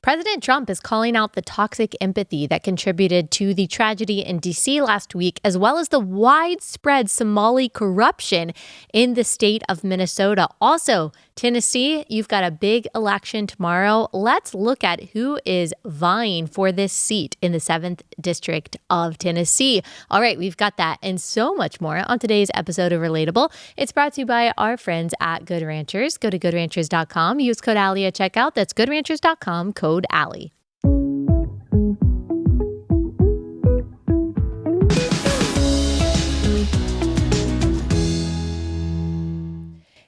President Trump is calling out the toxic empathy that contributed to the tragedy in D.C. last week, as well as the widespread Somali corruption in the state of Minnesota. Also, Tennessee, you've got a big election tomorrow. Let's look at who is vying for this seat in the 7th District of Tennessee. All right, we've got that and so much more on today's episode of Relatable. It's brought to you by our friends at Good Ranchers. Go to goodranchers.com. Use code Allie at checkout. That's goodranchers.com, code Allie.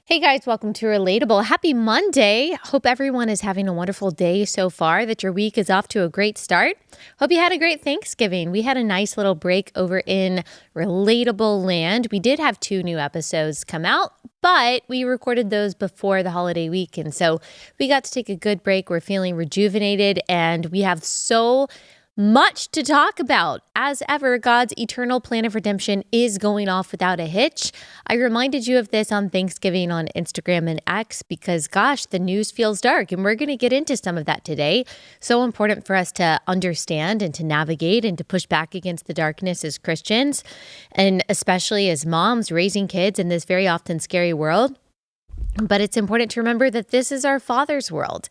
Hey guys, welcome to Relatable. Happy Monday. Hope everyone is having a wonderful day so far, that your week is off to a great start. Hope you had a great Thanksgiving. We had a nice little break over in Relatable land. We did have 2 new episodes come out, but we recorded those before the holiday week. And so we got to take a good break. We're feeling rejuvenated and we have so much to talk about. As ever, God's eternal plan of redemption is going off without a hitch. I reminded you of this on Thanksgiving on Instagram and X because, gosh, the news feels dark, and we're going to get into some of that today. So important for us to understand and to navigate and to push back against the darkness as Christians, and especially as moms raising kids in this very often scary world. But it's important to remember that this is our Father's world,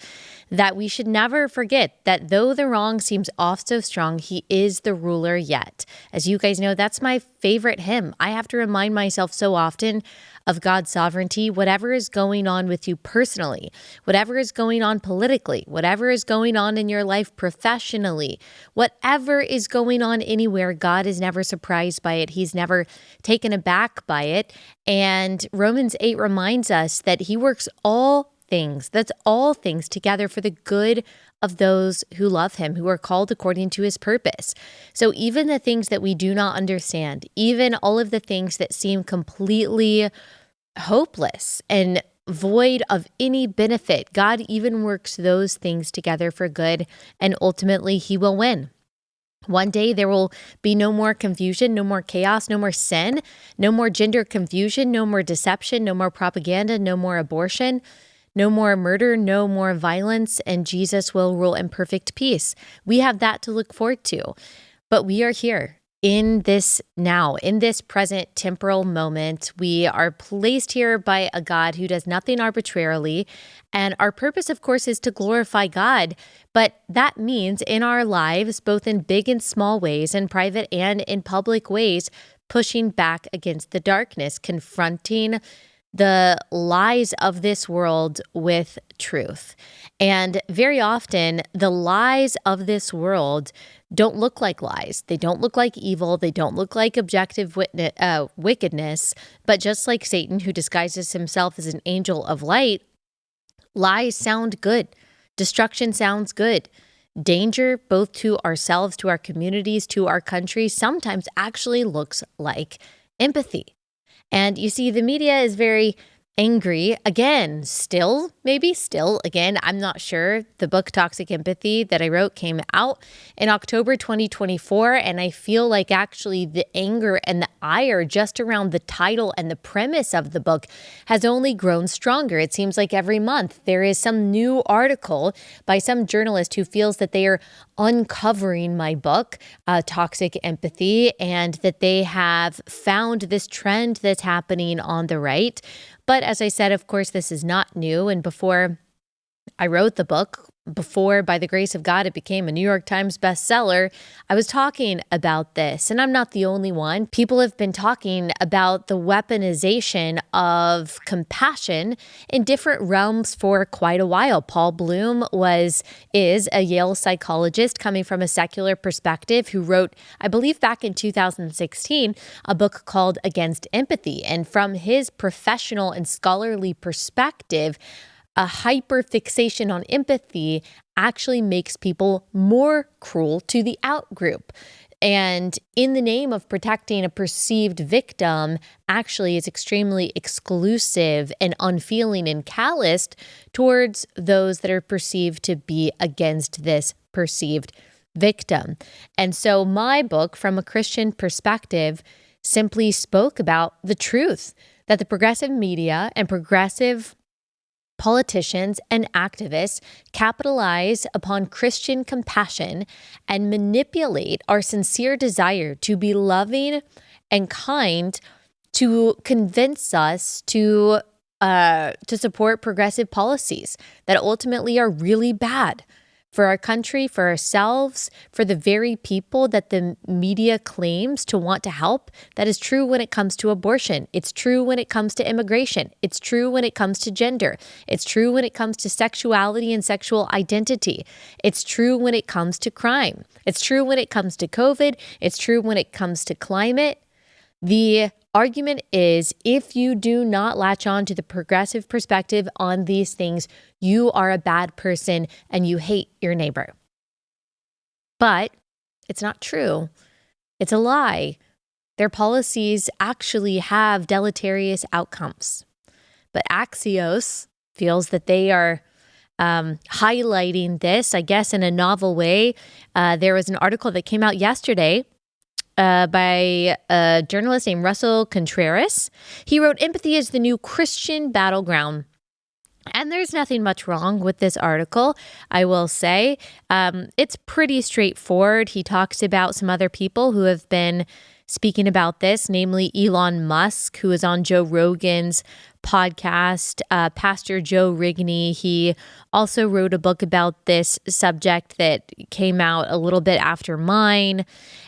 that we should never forget that though the wrong seems off so strong, he is the ruler yet. As you guys know, that's my favorite hymn. I have to remind myself so often of God's sovereignty, whatever is going on with you personally, whatever is going on politically, whatever is going on in your life professionally, whatever is going on anywhere, God is never surprised by it. He's never taken aback by it. And Romans 8 reminds us that he works all things together for the good of those who love him, who are called according to his purpose. So even the things that we do not understand, even all of the things that seem completely hopeless and void of any benefit, God even works those things together for good, and ultimately he will win. One day there will be no more confusion, no more chaos, no more sin, no more gender confusion, no more deception, no more propaganda, no more abortion, no more murder, no more violence, and Jesus will rule in perfect peace. We have that to look forward to. But we are here in this now, in this present temporal moment. We are placed here by a God who does nothing arbitrarily. And our purpose, of course, is to glorify God. But that means in our lives, both in big and small ways, in private and in public ways, pushing back against the darkness, confronting the lies of this world with truth. And very often, the lies of this world don't look like lies. They don't look like evil. They don't look like objective wickedness. But just like Satan, who disguises himself as an angel of light, lies sound good. Destruction sounds good. Danger, both to ourselves, to our communities, to our country, sometimes actually looks like empathy. And you see, the media is very angry. Again, still, I'm not sure. The book Toxic Empathy that I wrote came out in October 2024. And I feel like actually the anger and the ire just around the title and the premise of the book has only grown stronger. It seems like every month there is some new article by some journalist who feels that they are uncovering my book, Toxic Empathy, and that they have found this trend that's happening on the right. But as I said, of course, this is not new. And before I wrote the book, before, by the grace of God, it became a New York Times bestseller, I was talking about this. And I'm not the only one. People have been talking about the weaponization of compassion in different realms for quite a while. Paul Bloom is a Yale psychologist coming from a secular perspective who wrote, I believe back in 2016, a book called Against Empathy. And from his professional and scholarly perspective, a hyperfixation on empathy actually makes people more cruel to the out-group. And in the name of protecting a perceived victim, actually is extremely exclusive and unfeeling and calloused towards those that are perceived to be against this perceived victim. And so my book, from a Christian perspective, simply spoke about the truth that the progressive media and progressive politicians and activists capitalize upon Christian compassion and manipulate our sincere desire to be loving and kind to convince us to support progressive policies that ultimately are really bad for our country, for ourselves, for the very people that the media claims to want to help. That is true when it comes to abortion. It's true when it comes to immigration. It's true when it comes to gender. It's true when it comes to sexuality and sexual identity. It's true when it comes to crime. It's true when it comes to COVID. It's true when it comes to climate. The argument is, if you do not latch on to the progressive perspective on these things, you are a bad person and you hate your neighbor. But it's not true. It's a lie. Their policies actually have deleterious outcomes. But Axios feels that they are highlighting this, I guess, in a novel way. There was an article that came out yesterday by a journalist named Russell Contreras. He wrote, "Empathy is the new Christian battleground." And there's nothing much wrong with this article, I will say. It's pretty straightforward. He talks about some other people who have been speaking about this, namely Elon Musk, who is on Joe Rogan's podcast, Pastor Joe Rigney. He also wrote a book about this subject that came out a little bit after mine.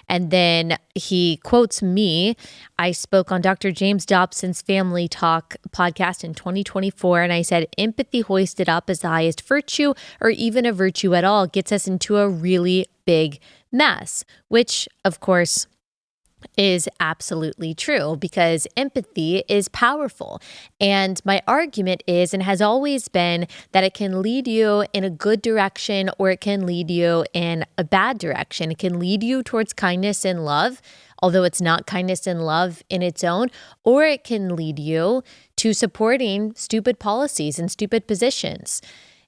And then he quotes me. I spoke on Dr. James Dobson's Family Talk podcast in 2024, and I said, empathy hoisted up as the highest virtue, or even a virtue at all, gets us into a really big mess, which, of course, is absolutely true, because empathy is powerful. And my argument is, and has always been, that it can lead you in a good direction or it can lead you in a bad direction. It can lead you towards kindness and love, although it's not kindness and love in its own, or it can lead you to supporting stupid policies and stupid positions.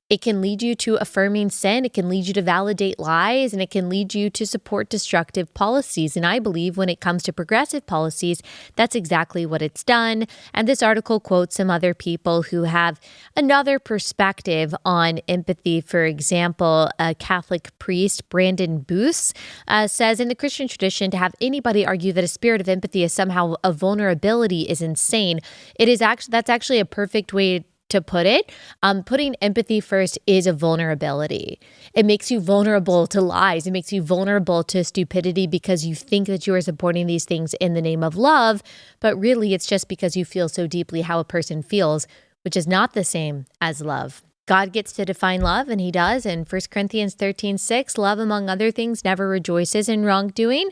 It can lead you to affirming sin, it can lead you to validate lies, and it can lead you to support destructive policies. And I believe when it comes to progressive policies, that's exactly what it's done. And this article quotes some other people who have another perspective on empathy. For example, a Catholic priest, Brandon Booth, says, in the Christian tradition, to have anybody argue that a spirit of empathy is somehow a vulnerability is insane. That's actually a perfect way to put it. Putting empathy first is a vulnerability. It makes you vulnerable to lies. It makes you vulnerable to stupidity because you think that you are supporting these things in the name of love, but really it's just because you feel so deeply how a person feels, which is not the same as love. God gets to define love, and he does. In 1 Corinthians 13:6, love, among other things, never rejoices in wrongdoing,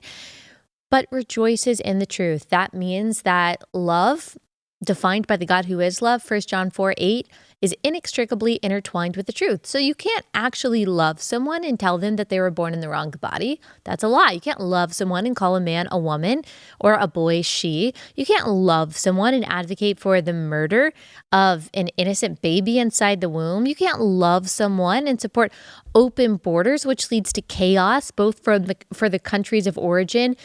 but rejoices in the truth. That means that love, defined by the God who is love, 1 John 4:8, is inextricably intertwined with the truth. So you can't actually love someone and tell them that they were born in the wrong body. That's a lie. You can't love someone and call a man a woman or a boy she. You can't love someone and advocate for the murder of an innocent baby inside the womb. You can't love someone and support open borders, which leads to chaos, both for the countries of origin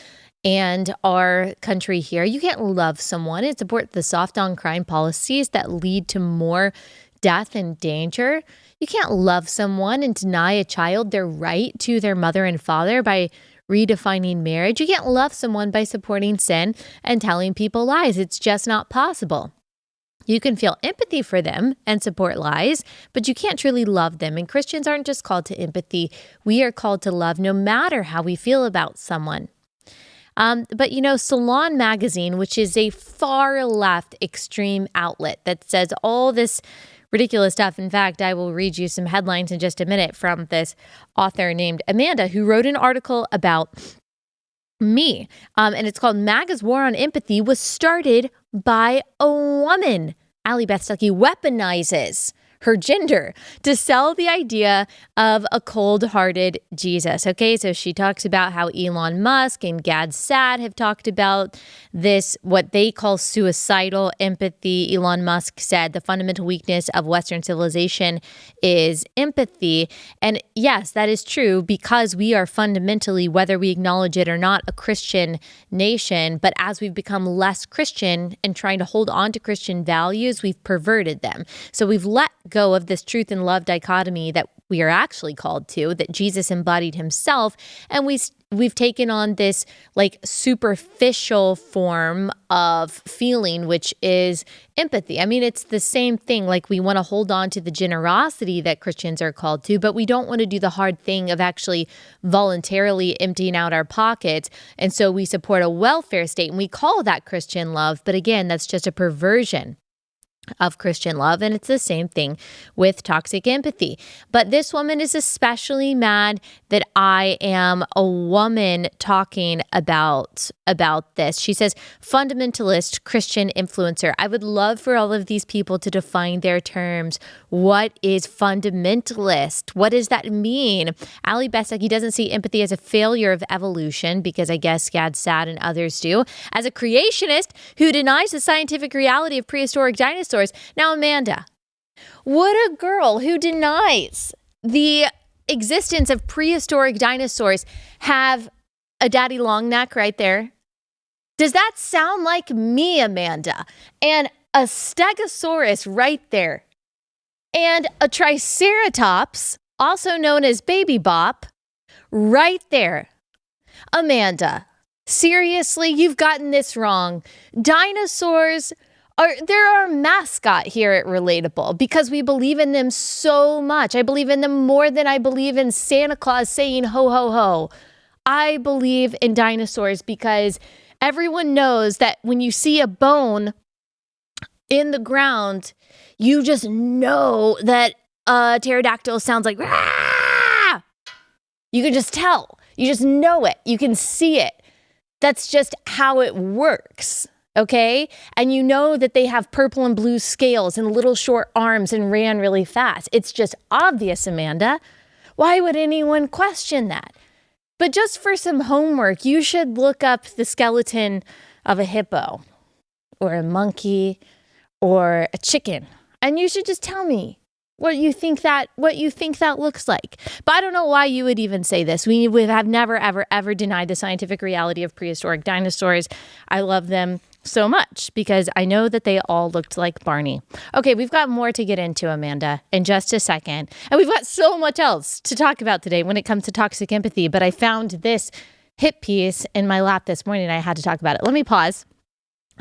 and our country here. You can't love someone and support the soft on crime policies that lead to more death and danger. You can't love someone and deny a child their right to their mother and father by redefining marriage. You can't love someone by supporting sin and telling people lies. It's just not possible. You can feel empathy for them and support lies, but you can't truly love them. And Christians aren't just called to empathy. We are called to love no matter how we feel about someone. But, Salon magazine, which is a far left extreme outlet that says all this ridiculous stuff. In fact, I will read you some headlines in just a minute from this author named Amanda, who wrote an article about me. And it's called "MAGA's War on Empathy Was Started by a Woman." Allie Beth Stuckey weaponizes her gender to sell the idea of a cold-hearted Jesus. Okay, so she talks about how Elon Musk and Gad Saad have talked about this, what they call suicidal empathy. Elon Musk said the fundamental weakness of Western civilization is empathy. And yes, that is true, because we are fundamentally, whether we acknowledge it or not, a Christian nation. But as we've become less Christian and trying to hold on to Christian values, we've perverted them. So we've let go of this truth and love dichotomy that we are actually called to, that Jesus embodied himself, and we've taken on this like superficial form of feeling, which is empathy. I mean, it's the same thing. Like, we want to hold on to the generosity that Christians are called to, but we don't want to do the hard thing of actually voluntarily emptying out our pockets. And so we support a welfare state, and we call that Christian love. But again, that's just a perversion of Christian love. And it's the same thing with toxic empathy. But this woman is especially mad that I am a woman talking about this. She says, fundamentalist Christian influencer. I would love for all of these people to define their terms. What is fundamentalist? What does that mean? Allie Stuckey doesn't see empathy as a failure of evolution, because I guess Gad Sad and others do. As a creationist who denies the scientific reality of prehistoric dinosaurs. Now, Amanda, would a girl who denies the existence of prehistoric dinosaurs have a daddy long neck right there? Does that sound like me, Amanda? And a stegosaurus right there. And a triceratops, also known as baby bop, right there. Amanda, seriously, you've gotten this wrong. Dinosaurs they're our mascot here at Relatable because we believe in them so much. I believe in them more than I believe in Santa Claus saying ho, ho, ho. I believe in dinosaurs because everyone knows that when you see a bone in the ground, you just know that a pterodactyl sounds like rah! You can just tell. You just know it. You can see it. That's just how it works. Okay? And you know that they have purple and blue scales and little short arms and ran really fast. It's just obvious, Amanda. Why would anyone question that? But just for some homework, you should look up the skeleton of a hippo or a monkey or a chicken. And you should just tell me what you think that looks like. But I don't know why you would even say this. We have never, ever, ever denied the scientific reality of prehistoric dinosaurs. I love them so much because I know that they all looked like Barney. Okay, we've got more to get into, Amanda, in just a second. And we've got so much else to talk about today when it comes to toxic empathy. But I found this hit piece in my lap this morning and I had to talk about it. Let me pause.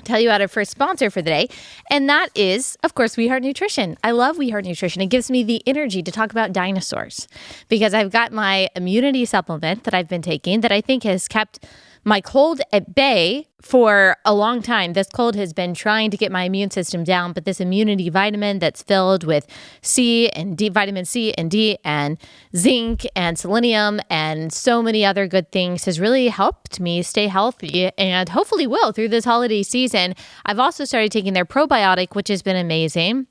Tell you about our first sponsor for the day, and that is, of course, We Heart Nutrition. I love We Heart Nutrition. It gives me the energy to talk about dinosaurs because I've got my immunity supplement that I've been taking that I think has kept my cold at bay for a long time. This cold has been trying to get my immune system down, but this immunity vitamin that's filled with C and D, vitamin C and D and zinc and selenium and so many other good things has really helped me stay healthy and hopefully will through this holiday season. I've also started taking their probiotic, which has been amazing.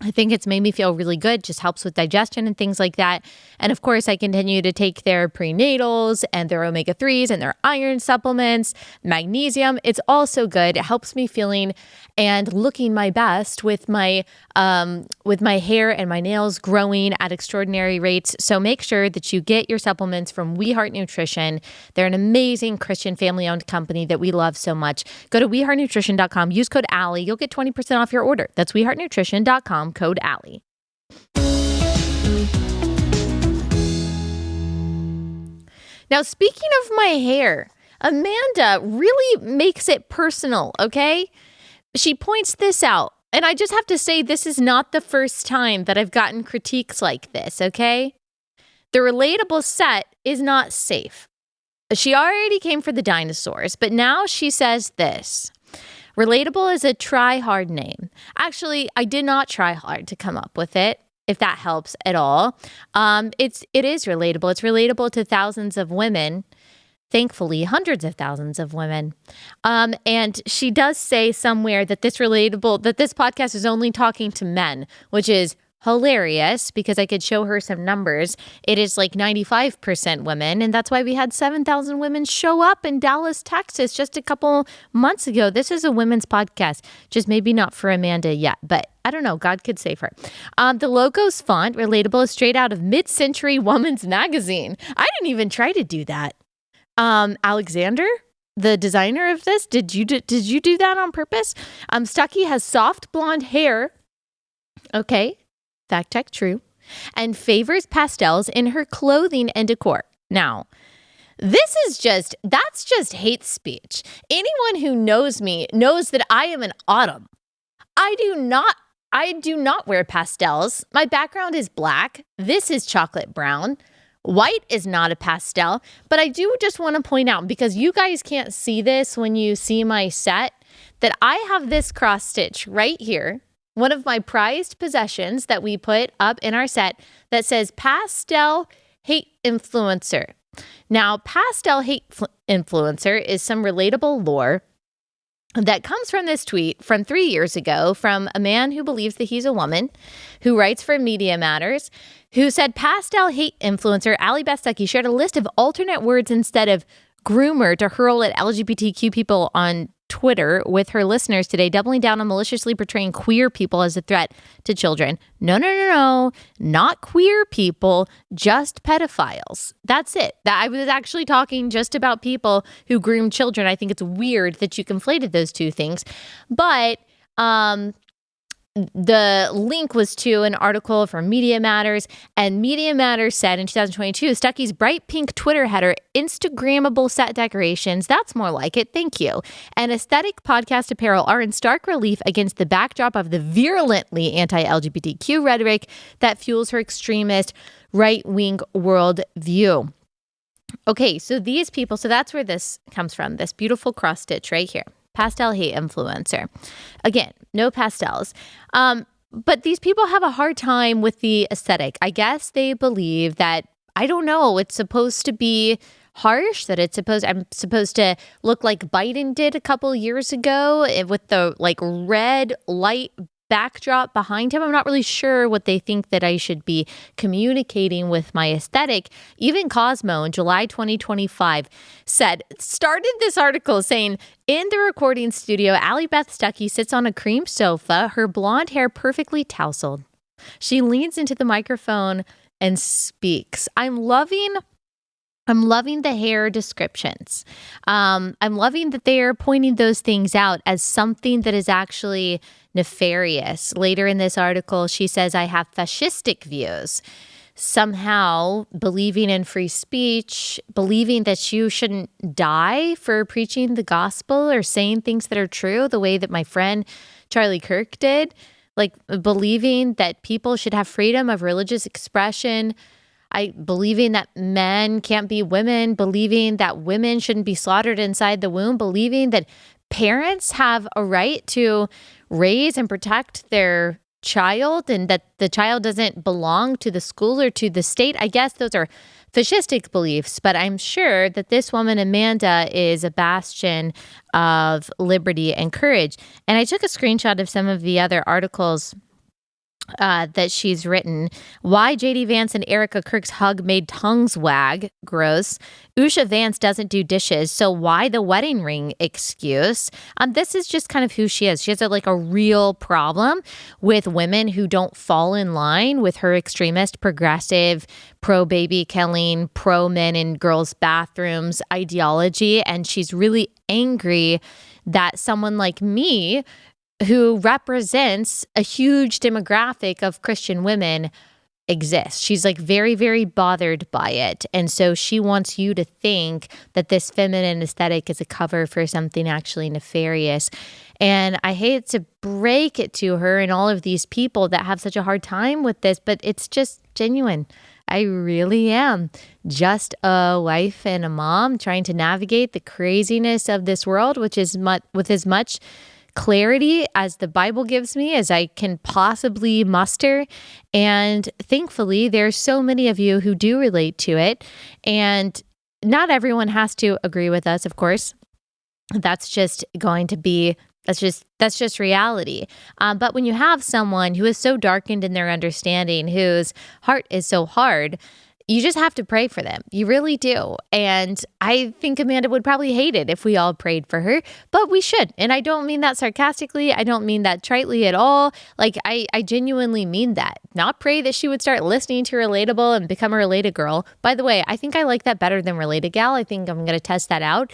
I think it's made me feel really good, just helps with digestion and things like that. And of course, I continue to take their prenatals and their omega-3s and their iron supplements, magnesium. It's all so good. It helps me feeling and looking my best with my hair and my nails growing at extraordinary rates. So make sure that you get your supplements from We Heart Nutrition. They're an amazing Christian family-owned company that we love so much. Go to weheartnutrition.com, use code Allie. You'll get 20% off your order. That's weheartnutrition.com, code Allie. Now, speaking of my hair, Amanda really makes it personal, okay? She points this out, and I just have to say this is not the first time that I've gotten critiques like this, okay? The Relatable set is not safe. She already came for the dinosaurs, but now she says this. Relatable is a try-hard name. Actually, I did not try hard to come up with it, if that helps at all. It is relatable. It's relatable to thousands of women. Thankfully, hundreds of thousands of women. And she does say somewhere that this podcast is only talking to men, which is hilarious because I could show her some numbers. It is like 95% women. And that's why we had 7,000 women show up in Dallas, Texas just a couple months ago. This is a women's podcast, just maybe not for Amanda yet, but I don't know. God could save her. The logo's font, Relatable, is straight out of Mid-Century Woman's Magazine. I didn't even try to do that. Alexander, the designer of this, did you do that on purpose? Stuckey has soft blonde hair. Okay. fact check true, and favors pastels in her clothing and decor. Now, that's just hate speech. Anyone who knows me knows that I am an autumn. I do not wear pastels. My background is black. This is chocolate brown. White is not a pastel, but I do just want to point out, because you guys can't see this when you see my set, that I have this cross stitch right here, one of my prized possessions that we put up in our set, that says pastel hate influencer. Now, pastel hate influencer is some relatable lore that comes from this tweet from 3 years ago from a man who believes that he's a woman, who writes for Media Matters, who said pastel hate influencer Allie Beth Stuckey shared a list of alternate words instead of groomer to hurl at LGBTQ people on Twitter with her listeners today, doubling down on maliciously portraying queer people as a threat to children. No, not queer people, just pedophiles. That's it. I was actually talking just about people who groom children. I think it's weird that you conflated those two things. But the link was to an article from Media Matters, and Media Matters said in 2022, Stuckey's bright pink Twitter header, Instagrammable set decorations, that's more like it, thank you, and aesthetic podcast apparel are in stark relief against the backdrop of the virulently anti-LGBTQ rhetoric that fuels her extremist right-wing worldview. Okay, so these people, so that's where this comes from, this beautiful cross stitch right here. Pastel hate influencer. Again, no pastels. But these people have a hard time with the aesthetic. I guess they believe that, I don't know, it's supposed to be harsh, that I'm supposed to look like Biden did a couple years ago with the like red light backdrop behind him. I'm not really sure what they think that I should be communicating with my aesthetic. Even Cosmo in July 2025 started this article saying, in the recording studio, Allie Beth Stuckey sits on a cream sofa, her blonde hair perfectly tousled. She leans into the microphone and speaks. I'm loving the hair descriptions. I'm loving that they are pointing those things out as something that is actually nefarious. Later in this article, she says, I have fascistic views. Somehow believing in free speech, believing that you shouldn't die for preaching the gospel or saying things that are true, the way that my friend Charlie Kirk did, like believing that people should have freedom of religious expression, believing that men can't be women, believing that women shouldn't be slaughtered inside the womb, believing that parents have a right to raise and protect their child and that the child doesn't belong to the school or to the state. I guess those are fascistic beliefs, but I'm sure that this woman, Amanda, is a bastion of liberty and courage. And I took a screenshot of some of the other articles that she's written. Why J.D. Vance and Erica Kirk's hug made tongues wag. Gross. Usha Vance doesn't do dishes, so why the wedding ring excuse? This is just kind of who she is. She has a real problem with women who don't fall in line with her extremist, progressive, pro-baby killing, pro-men in girls' bathrooms ideology, and she's really angry that someone like me, who represents a huge demographic of Christian women, exists. She's very, very bothered by it. And so she wants you to think that this feminine aesthetic is a cover for something actually nefarious. And I hate to break it to her and all of these people that have such a hard time with this, but it's just genuine. I really am just a wife and a mom trying to navigate the craziness of this world, which is with as much clarity as the Bible gives me as I can possibly muster. And thankfully, there's so many of you who do relate to it. And not everyone has to agree with us, of course. That's just reality. But when you have someone who is so darkened in their understanding, whose heart is so hard, you just have to pray for them. You really do. And I think Amanda would probably hate it if we all prayed for her, but we should. And I don't mean that sarcastically. I don't mean that tritely at all. I genuinely mean that. Not pray that she would start listening to Relatable and become a Related Girl. By the way, I think I like that better than Related Gal. I think I'm going to test that out.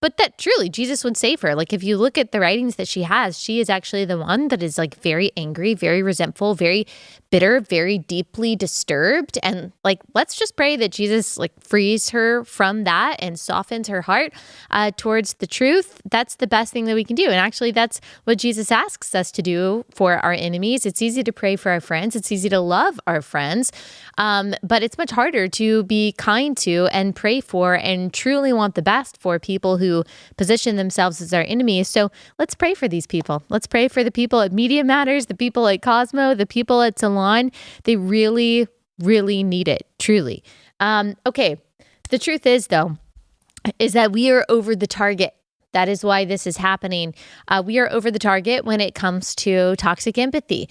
but that truly Jesus would save her. Like if you look at the writings that she has, she is actually the one that is like very angry, very resentful, very bitter, very deeply disturbed. And like, let's just pray that Jesus like frees her from that and softens her heart towards the truth. That's the best thing that we can do. And actually, that's what Jesus asks us to do for our enemies. It's easy to pray for our friends. It's easy to love our friends. But it's much harder to be kind to and pray for and truly want the best for people who position themselves as our enemies. So let's pray for these people. Let's pray for the people at Media Matters, the people at Cosmo, the people at Salon. They really, really need it, truly. Okay. The truth is, though, is that we are over the target. That is why this is happening. We are over the target when it comes to toxic empathy.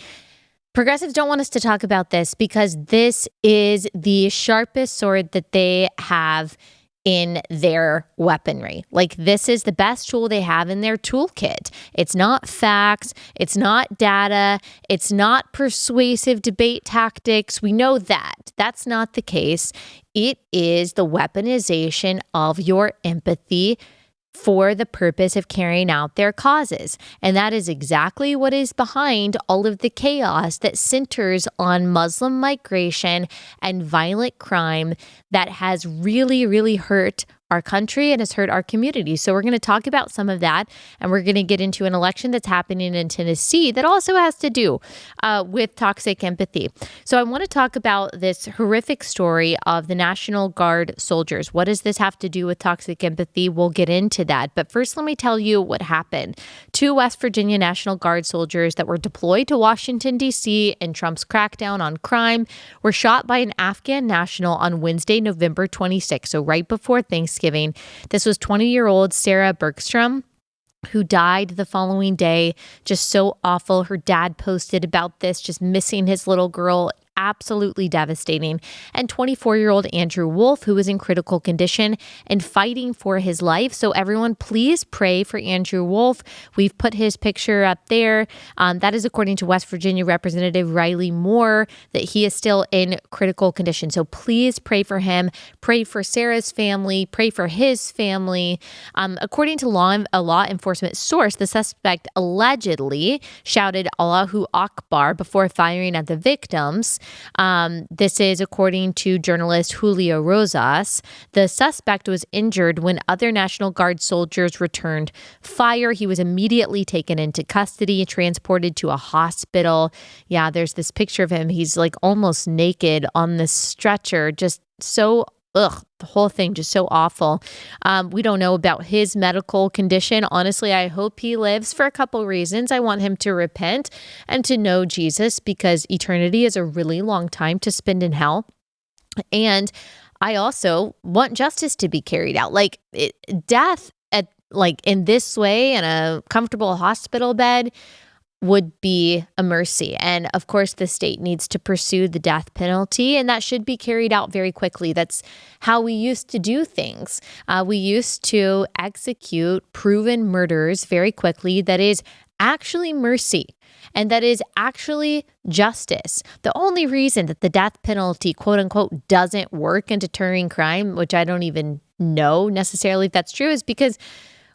Progressives don't want us to talk about this because this is the sharpest sword that they have in their weaponry. Like this is the best tool they have in their toolkit. It's not facts. It's not data. It's not persuasive debate tactics. We know that. That's not the case. It is the weaponization of your empathy for the purpose of carrying out their causes. And that is exactly what is behind all of the chaos that centers on Muslim migration and violent crime that has really, really hurt our country and has hurt our community. So we're going to talk about some of that, and we're going to get into an election that's happening in Tennessee that also has to do with toxic empathy. So I want to talk about this horrific story of the National Guard soldiers. What does this have to do with toxic empathy? We'll get into that. But first, let me tell you what happened. 2 West Virginia National Guard soldiers that were deployed to Washington, D.C. in Trump's crackdown on crime were shot by an Afghan national on Wednesday, November 26th, so right before Thanksgiving. This was 20-year-old Sarah Bergstrom, who died the following day. Just so awful. Her dad posted about this, just missing his little girl. Absolutely devastating. And 24-year-old Andrew Wolf, who was in critical condition and fighting for his life. So everyone, please pray for Andrew Wolf. We've put his picture up there. That is according to West Virginia Representative Riley Moore, that he is still in critical condition. So please pray for him. Pray for Sarah's family. Pray for his family. According to a law enforcement source, the suspect allegedly shouted Allahu Akbar before firing at the victims. This is according to journalist Julio Rosas. The suspect was injured when other National Guard soldiers returned fire. He was immediately taken into custody and transported to a hospital. Yeah, there's this picture of him. He's like almost naked on the stretcher. Just so the whole thing just so awful. We don't know about his medical condition. Honestly, I hope he lives for a couple reasons. I want him to repent and to know Jesus, because eternity is a really long time to spend in hell. And I also want justice to be carried out. Death in this way in a comfortable hospital bed would be a mercy. And of course, the state needs to pursue the death penalty, and that should be carried out very quickly. That's how we used to do things. We used to execute proven murders very quickly. That is actually mercy. And that is actually justice. The only reason that the death penalty, quote unquote, doesn't work in deterring crime, which I don't even know necessarily if that's true, is because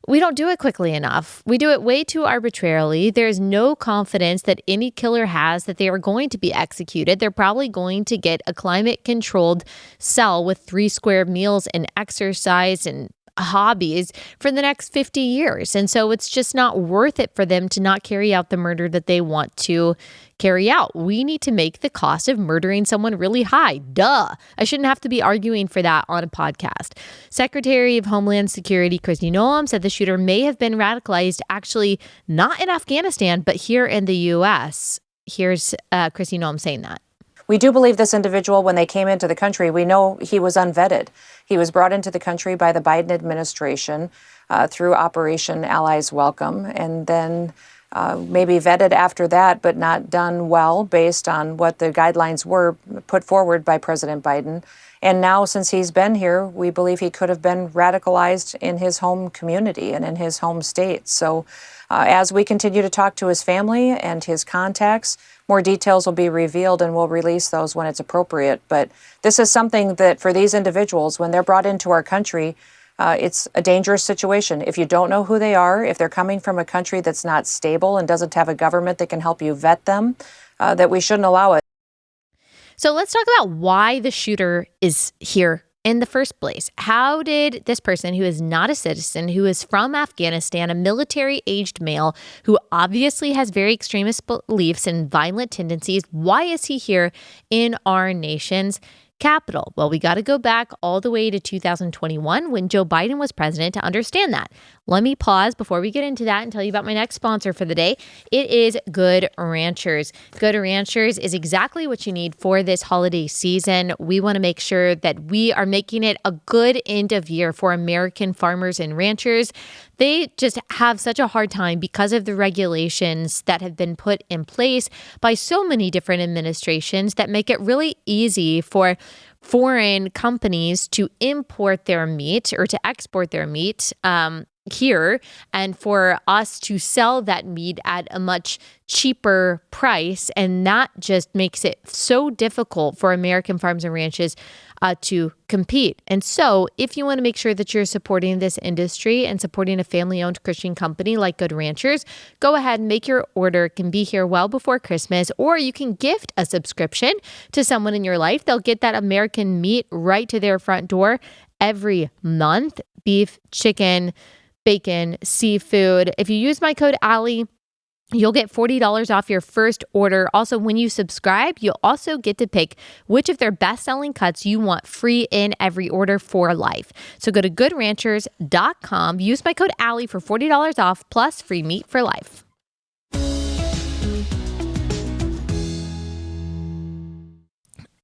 we don't do it quickly enough. We do it way too arbitrarily. There's no confidence that any killer has that they are going to be executed. They're probably going to get a climate-controlled cell with 3 square meals and exercise and hobbies for the next 50 years. And so it's just not worth it for them to not carry out the murder that they want to carry out. We need to make the cost of murdering someone really high. Duh. I shouldn't have to be arguing for that on a podcast. Secretary of Homeland Security Kristi Noem said the shooter may have been radicalized, actually not in Afghanistan, but here in the U.S. Here's Kristi Noem saying that. We do believe this individual, when they came into the country, we know he was unvetted. He was brought into the country by the Biden administration through Operation Allies Welcome, and then maybe vetted after that, but not done well based on what the guidelines were put forward by President Biden. And now, since he's been here, we believe he could have been radicalized in his home community and in his home state. So as we continue to talk to his family and his contacts, more details will be revealed, and we'll release those when it's appropriate. But this is something that for these individuals, when they're brought into our country, It's a dangerous situation. If you don't know who they are, if they're coming from a country that's not stable and doesn't have a government that can help you vet them, that we shouldn't allow it. So let's talk about why the shooter is here in the first place. How did this person, who is not a citizen, who is from Afghanistan, a military-aged male who obviously has very extremist beliefs and violent tendencies, why is he here in our nation's capital? Well, we got to go back all the way to 2021 when Joe Biden was president to understand that. Let me pause before we get into that and tell you about my next sponsor for the day. It is Good Ranchers. Good Ranchers is exactly what you need for this holiday season. We want to make sure that we are making it a good end of year for American farmers and ranchers. They just have such a hard time because of the regulations that have been put in place by so many different administrations that make it really easy for foreign companies to import their meat or to export their meat here, and for us to sell that meat at a much cheaper price. And that just makes it so difficult for American farms and ranches to compete. And so if you want to make sure that you're supporting this industry and supporting a family-owned Christian company like Good Ranchers, go ahead and make your order. It can be here well before Christmas, or you can gift a subscription to someone in your life. They'll get that American meat right to their front door every month. Beef, chicken, bacon, seafood. If you use my code Allie, you'll get $40 off your first order. Also, when you subscribe, you'll also get to pick which of their best-selling cuts you want free in every order for life. So go to goodranchers.com, use my code Allie for $40 off plus free meat for life.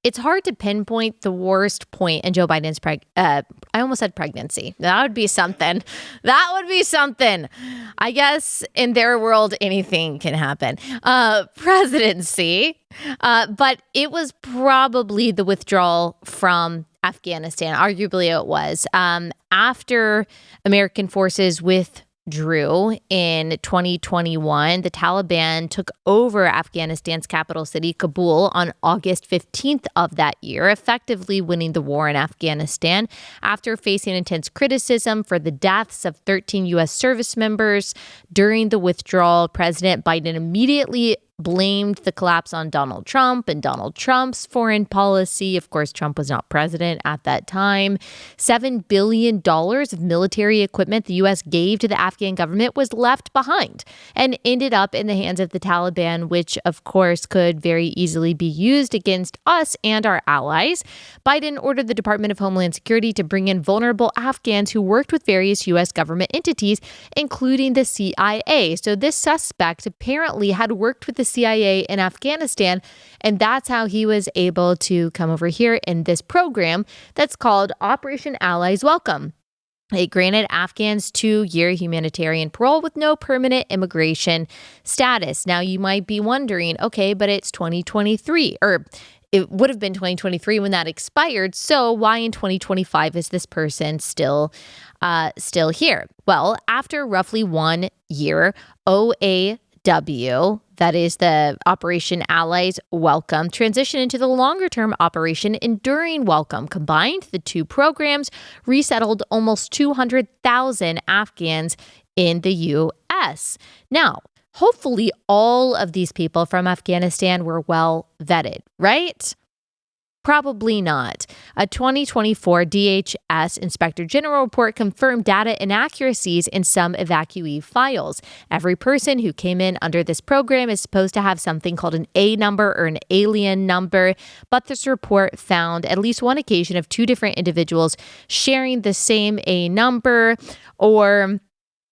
It's hard to pinpoint the worst point in Joe Biden's I almost said pregnancy. That would be something. That would be something. I guess in their world, anything can happen. Presidency. But it was probably the withdrawal from Afghanistan. Arguably it was. After American forces withdrew in 2021, the Taliban took over Afghanistan's capital city, Kabul, on August 15th of that year, effectively winning the war in Afghanistan. After facing intense criticism for the deaths of 13 U.S. service members during the withdrawal, President Biden immediately blamed the collapse on Donald Trump and Donald Trump's foreign policy. Of course, Trump was not president at that time. $7 billion of military equipment the U.S. gave to the Afghan government was left behind and ended up in the hands of the Taliban, which, of course, could very easily be used against us and our allies. Biden ordered the Department of Homeland Security to bring in vulnerable Afghans who worked with various U.S. government entities, including the CIA. So this suspect apparently had worked with the CIA in Afghanistan, and that's how he was able to come over here in this program that's called Operation Allies Welcome. It granted Afghans 2-year humanitarian parole with no permanent immigration status. Now, you might be wondering, okay, but it's 2023, or it would have been 2023 when that expired. So why in 2025 is this person still here? Well, after roughly 1 year, OAW, that is the Operation Allies Welcome, transitioned into the longer-term Operation Enduring Welcome. Combined, the two programs resettled almost 200,000 Afghans in the U.S. Now, hopefully all of these people from Afghanistan were well vetted, right? Probably not. A 2024 DHS Inspector General report confirmed data inaccuracies in some evacuee files. Every person who came in under this program is supposed to have something called an A number or an alien number, but this report found at least one occasion of two different individuals sharing the same A number, or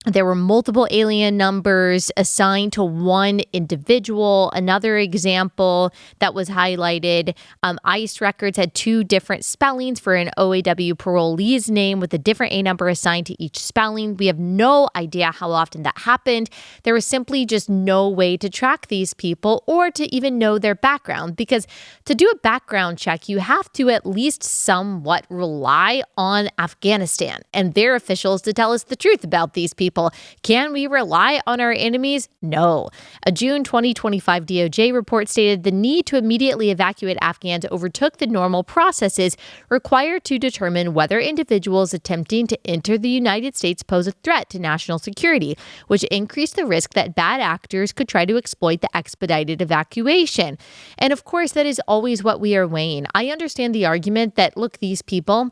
there were multiple alien numbers assigned to one individual. Another example that was highlighted, ICE records had two different spellings for an OAW parolee's name with a different A number assigned to each spelling. We have no idea how often that happened. There was simply just no way to track these people or to even know their background, because to do a background check, you have to at least somewhat rely on Afghanistan and their officials to tell us the truth about these people. people. Can we rely on our enemies? No. A June 2025 DOJ report stated the need to immediately evacuate Afghans overtook the normal processes required to determine whether individuals attempting to enter the United States pose a threat to national security, which increased the risk that bad actors could try to exploit the expedited evacuation. And of course, that is always what we are weighing. I understand the argument that, look, these people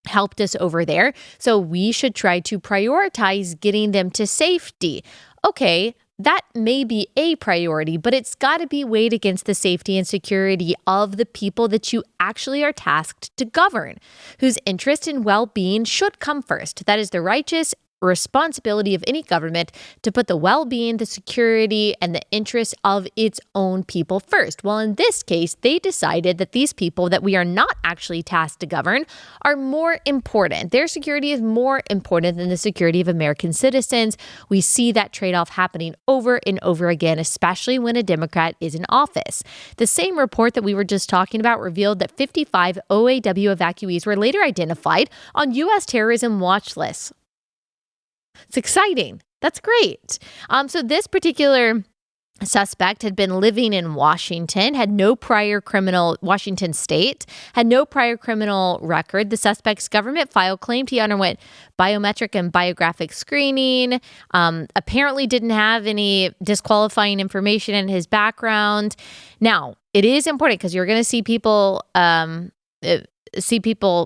helped us over there, so we should try to prioritize getting them to safety. Okay, that may be a priority, but it's got to be weighed against the safety and security of the people that you actually are tasked to govern, whose interest and well-being should come first. That is the righteous responsibility of any government to put the well-being, the security, and the interests of its own people first. Well, in this case, they decided that these people that we are not actually tasked to govern are more important. Their security is more important than the security of American citizens. We see that trade-off happening over and over again, especially when a Democrat is in office. The same report that we were just talking about revealed that 55 OAW evacuees were later identified on U.S. terrorism watch lists. It's exciting. That's great. So this particular suspect had been living in Washington, Washington State, had no prior criminal record. The suspect's government file claimed he underwent biometric and biographic screening, apparently didn't have any disqualifying information in his background. Now, it is important because you're going to see people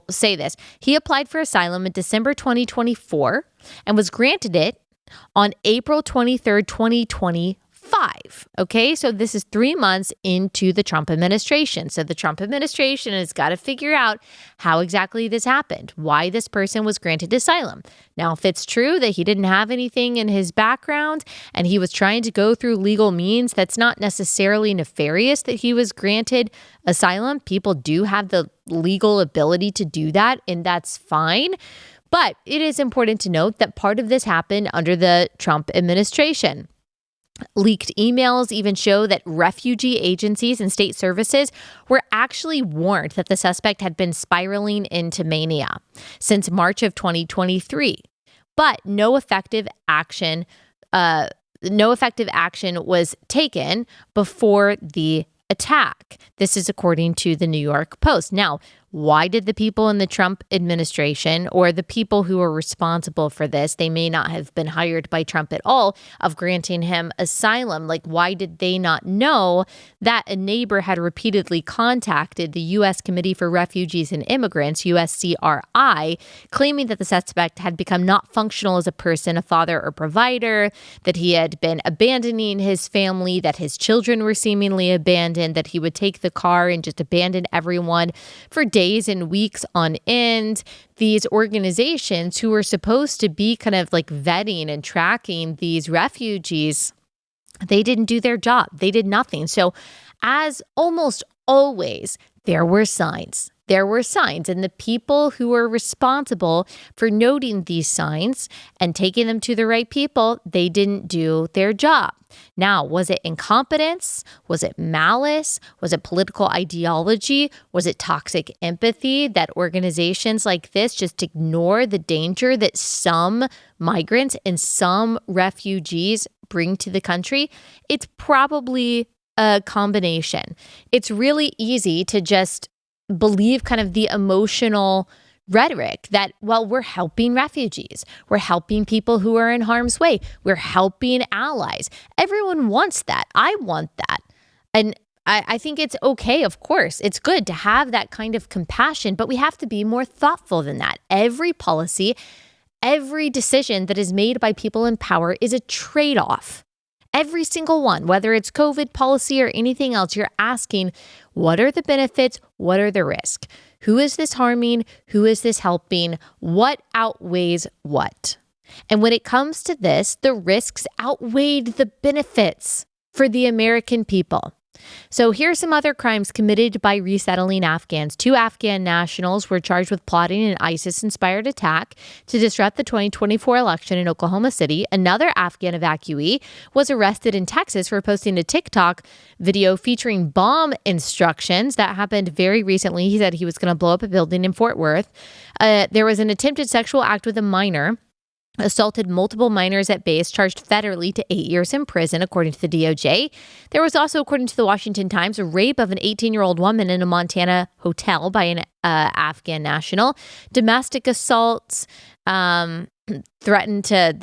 say this. He applied for asylum in December 2024 and was granted it on April 23rd, 2025. Okay, so this is 3 months into the Trump administration. So the Trump administration has got to figure out how exactly this happened, why this person was granted asylum. Now, if it's true that he didn't have anything in his background and he was trying to go through legal means, that's not necessarily nefarious that he was granted asylum. People do have the legal ability to do that, and that's fine. But it is important to note that part of this happened under the Trump administration. Leaked emails even show that refugee agencies and state services were actually warned that the suspect had been spiraling into mania since March of 2023. But no effective action was taken before the attack. This is according to the New York Post. Now, why did the people in the Trump administration, or the people who are responsible for this, they may not have been hired by Trump at all, of granting him asylum? Like, why did they not know that a neighbor had repeatedly contacted the U.S. Committee for Refugees and Immigrants, USCRI, claiming that the suspect had become not functional as a person, a father or provider, that he had been abandoning his family, that his children were seemingly abandoned, that he would take the car and just abandon everyone for days and weeks on end. These organizations who were supposed to be kind of like vetting and tracking these refugees, they didn't do their job. They did nothing. So as almost always, there were signs. There were signs, and the people who were responsible for noting these signs and taking them to the right people, they didn't do their job. Now, was it incompetence? Was it malice? Was it political ideology? Was it toxic empathy that organizations like this just ignore the danger that some migrants and some refugees bring to the country? It's probably a combination. It's really easy to just believe kind of the emotional rhetoric that, well, we're helping refugees. We're helping people who are in harm's way. We're helping allies. Everyone wants that. I want that. And I think it's okay, of course. It's good to have that kind of compassion, but we have to be more thoughtful than that. Every policy, every decision that is made by people in power is a trade-off. Every single one, whether it's COVID policy or anything else, you're asking, what are the benefits? What are the risks? Who is this harming? Who is this helping? What outweighs what? And when it comes to this, the risks outweighed the benefits for the American people. So here are some other crimes committed by resettling Afghans. 2 Afghan nationals were charged with plotting an ISIS-inspired attack to disrupt the 2024 election in Oklahoma City. Another Afghan evacuee was arrested in Texas for posting a TikTok video featuring bomb instructions. That happened very recently. He said he was going to blow up a building in Fort Worth. There was an attempted sexual act with a minor assaulted multiple minors at base, charged federally to 8 years in prison, according to the DOJ. There was also, according to the Washington Times, a rape of an 18-year-old woman in a Montana hotel by an Afghan national. Domestic assaults, threatened to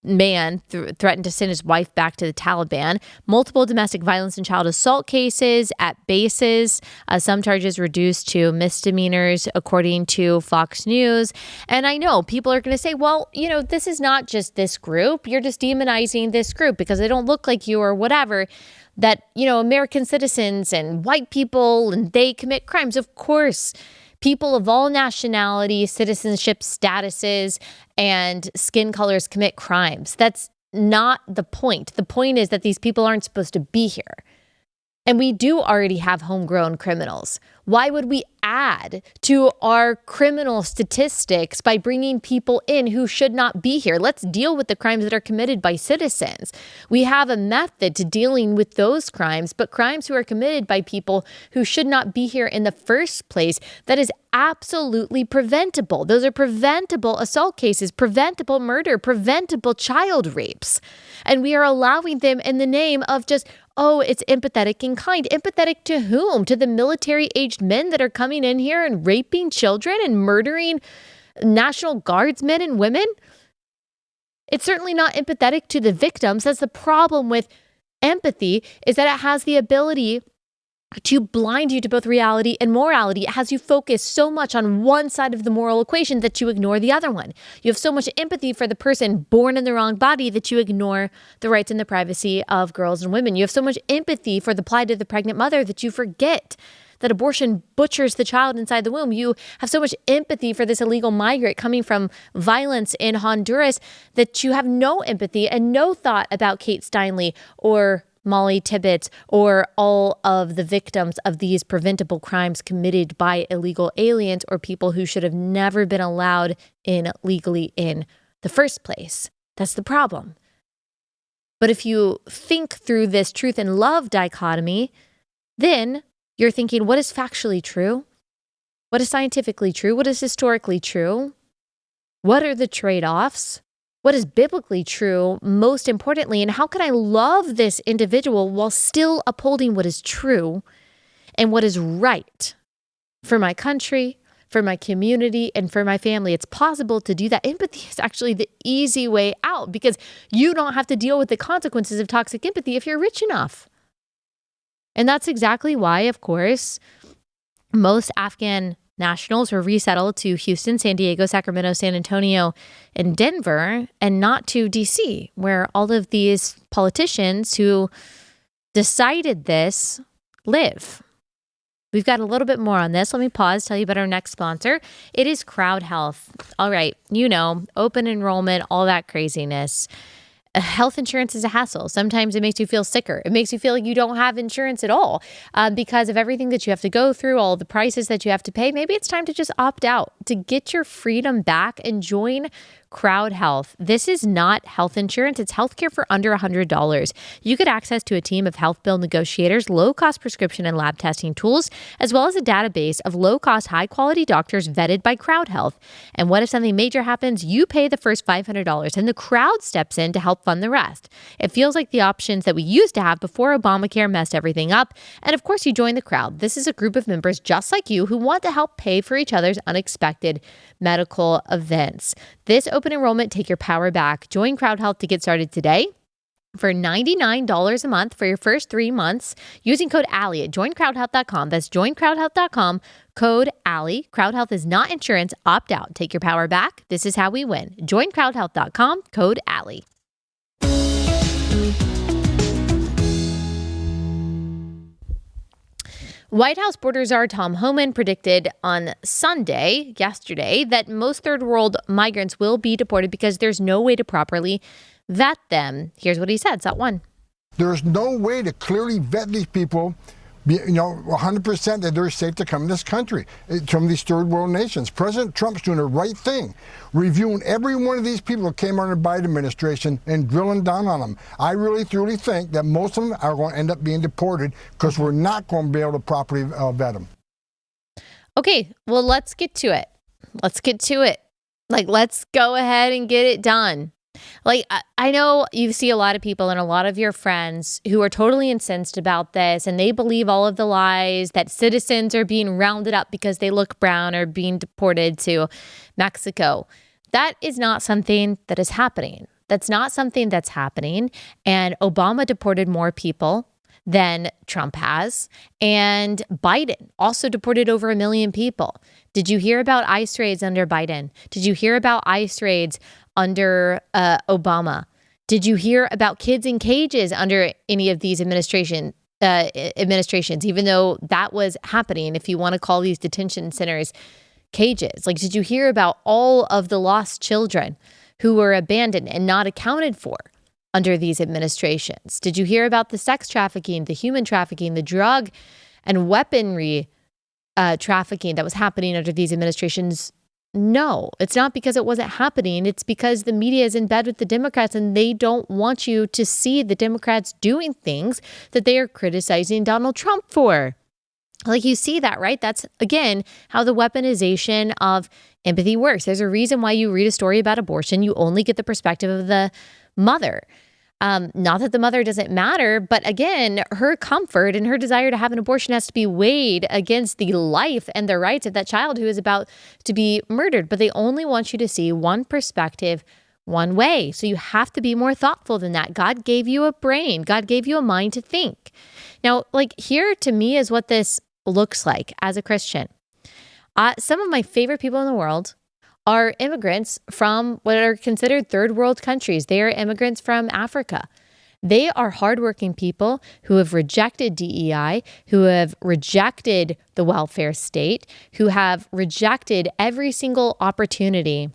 send his wife back to the Taliban. Multiple domestic violence and child assault cases at bases. Some charges reduced to misdemeanors, according to Fox News. And I know people are going to say, well, this is not just this group. You're just demonizing this group because they don't look like you or whatever. That, American citizens and white people, and they commit crimes. Of course, people of all nationalities, citizenship statuses, and skin colors commit crimes. That's not the point. The point is that these people aren't supposed to be here. And we do already have homegrown criminals. Why would we add to our criminal statistics by bringing people in who should not be here? Let's deal with the crimes that are committed by citizens. We have a method to dealing with those crimes, but crimes who are committed by people who should not be here in the first place, that is absolutely preventable. Those are preventable assault cases, preventable murder, preventable child rapes. And we are allowing them in the name of just, oh, it's empathetic and kind. Empathetic to whom? To the military-aged men that are coming in here and raping children and murdering National Guardsmen and women? It's certainly not empathetic to the victims. That's the problem with empathy, is that it has the ability to blind you to both reality and morality. It has you focus so much on one side of the moral equation that you ignore the other one. You have so much empathy for the person born in the wrong body that you ignore the rights and the privacy of girls and women. You have so much empathy for the plight of the pregnant mother that you forget that abortion butchers the child inside the womb. You have so much empathy for this illegal migrant coming from violence in Honduras that you have no empathy and no thought about Kate Steinle or Molly Tibbetts or all of the victims of these preventable crimes committed by illegal aliens or people who should have never been allowed in legally in the first place. That's the problem. But if you think through this truth and love dichotomy, then you're thinking, what is factually true? What is scientifically true? What is historically true? What are the trade-offs? What is biblically true, most importantly, and how can I love this individual while still upholding what is true and what is right for my country, for my community, and for my family? It's possible to do that. Empathy is actually the easy way out because you don't have to deal with the consequences of toxic empathy if you're rich enough. And that's exactly why, of course, most Afghan nationals were resettled to Houston, San Diego, Sacramento, San Antonio, and Denver, and not to DC, where all of these politicians who decided this live. We've got a little bit more on this. Let me pause, tell you about our next sponsor. It is Crowd Health. All right, open enrollment, all that craziness. Health insurance is a hassle. Sometimes it makes you feel sicker. It makes you feel like you don't have insurance at all because of everything that you have to go through, all the prices that you have to pay. Maybe it's time to just opt out, to get your freedom back and join Crowd Health. This is not health insurance. It's healthcare for under $100. You get access to a team of health bill negotiators, low-cost prescription and lab testing tools, as well as a database of low-cost, high-quality doctors vetted by Crowd Health. And what if something major happens? You pay the first $500, and the Crowd steps in to help fund the rest. It feels like the options that we used to have before Obamacare messed everything up. And of course, you join the Crowd. This is a group of members just like you who want to help pay for each other's unexpected medical events. This open enrollment, take your power back. Join Crowd Health to get started today for $99 a month for your first 3 months using code Allie at joincrowdhealth.com. That's joincrowdhealth.com, code Allie. Crowd Health is not insurance. Opt out. Take your power back. This is how we win. Joincrowdhealth.com, code Allie. White House border czar Tom Homan predicted on yesterday, that most third world migrants will be deported because there's no way to properly vet them. Here's what he said. Shot one. There's no way to clearly vet these people, 100% that they're safe to come in this country from these third world nations. President Trump's doing the right thing, reviewing every one of these people that came under the Biden administration and drilling down on them. I really, truly think that most of them are going to end up being deported because we're not going to be able to properly vet them. Okay, well, let's get to it. Like, let's go ahead and get it done. Like, I know you see a lot of people and a lot of your friends who are totally incensed about this, and they believe all of the lies that citizens are being rounded up because they look brown or being deported to Mexico. That is not something that is happening. That's not something that's happening. And Obama deported more people than Trump has. And Biden also deported over 1 million people. Did you hear about ICE raids under Biden? Did you hear about ICE raids under Obama? Did you hear about kids in cages under any of these administrations, even though that was happening, if you want to call these detention centers cages? Like, did you hear about all of the lost children who were abandoned and not accounted for under these administrations? Did you hear about the sex trafficking, the human trafficking, the drug and weaponry trafficking that was happening under these administrations? No, it's not because it wasn't happening. It's because the media is in bed with the Democrats and they don't want you to see the Democrats doing things that they are criticizing Donald Trump for. Like, you see that, right? That's, again, how the weaponization of empathy works. There's a reason why you read a story about abortion. You only get the perspective of the mother. Not that the mother doesn't matter, but again, her comfort and her desire to have an abortion has to be weighed against the life and the rights of that child who is about to be murdered. But they only want you to see one perspective, one way. So you have to be more thoughtful than that. God gave you a brain. God gave you a mind to think. Now, like, here to me is what this looks like as a Christian. Some of my favorite people in the world are immigrants from what are considered third world countries. They are immigrants from Africa. They are hardworking people who have rejected DEI, who have rejected the welfare state, who have rejected every single opportunity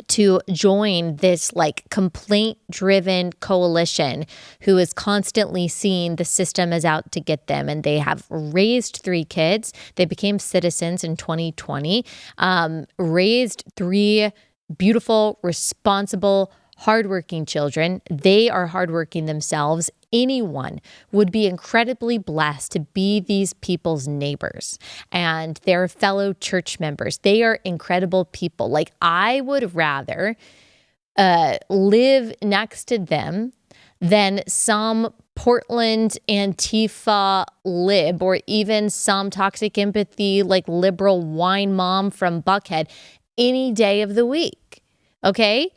to join this like complaint-driven coalition who is constantly seeing the system as out to get them. And they have raised 3 kids. They became citizens in 2020, raised 3 beautiful, responsible, hardworking children. They are hardworking themselves. Anyone would be incredibly blessed to be these people's neighbors and their fellow church members. They are incredible people. Like, I would rather live next to them than some Portland Antifa lib or even some toxic empathy, like liberal wine mom from Buckhead any day of the week. Okay?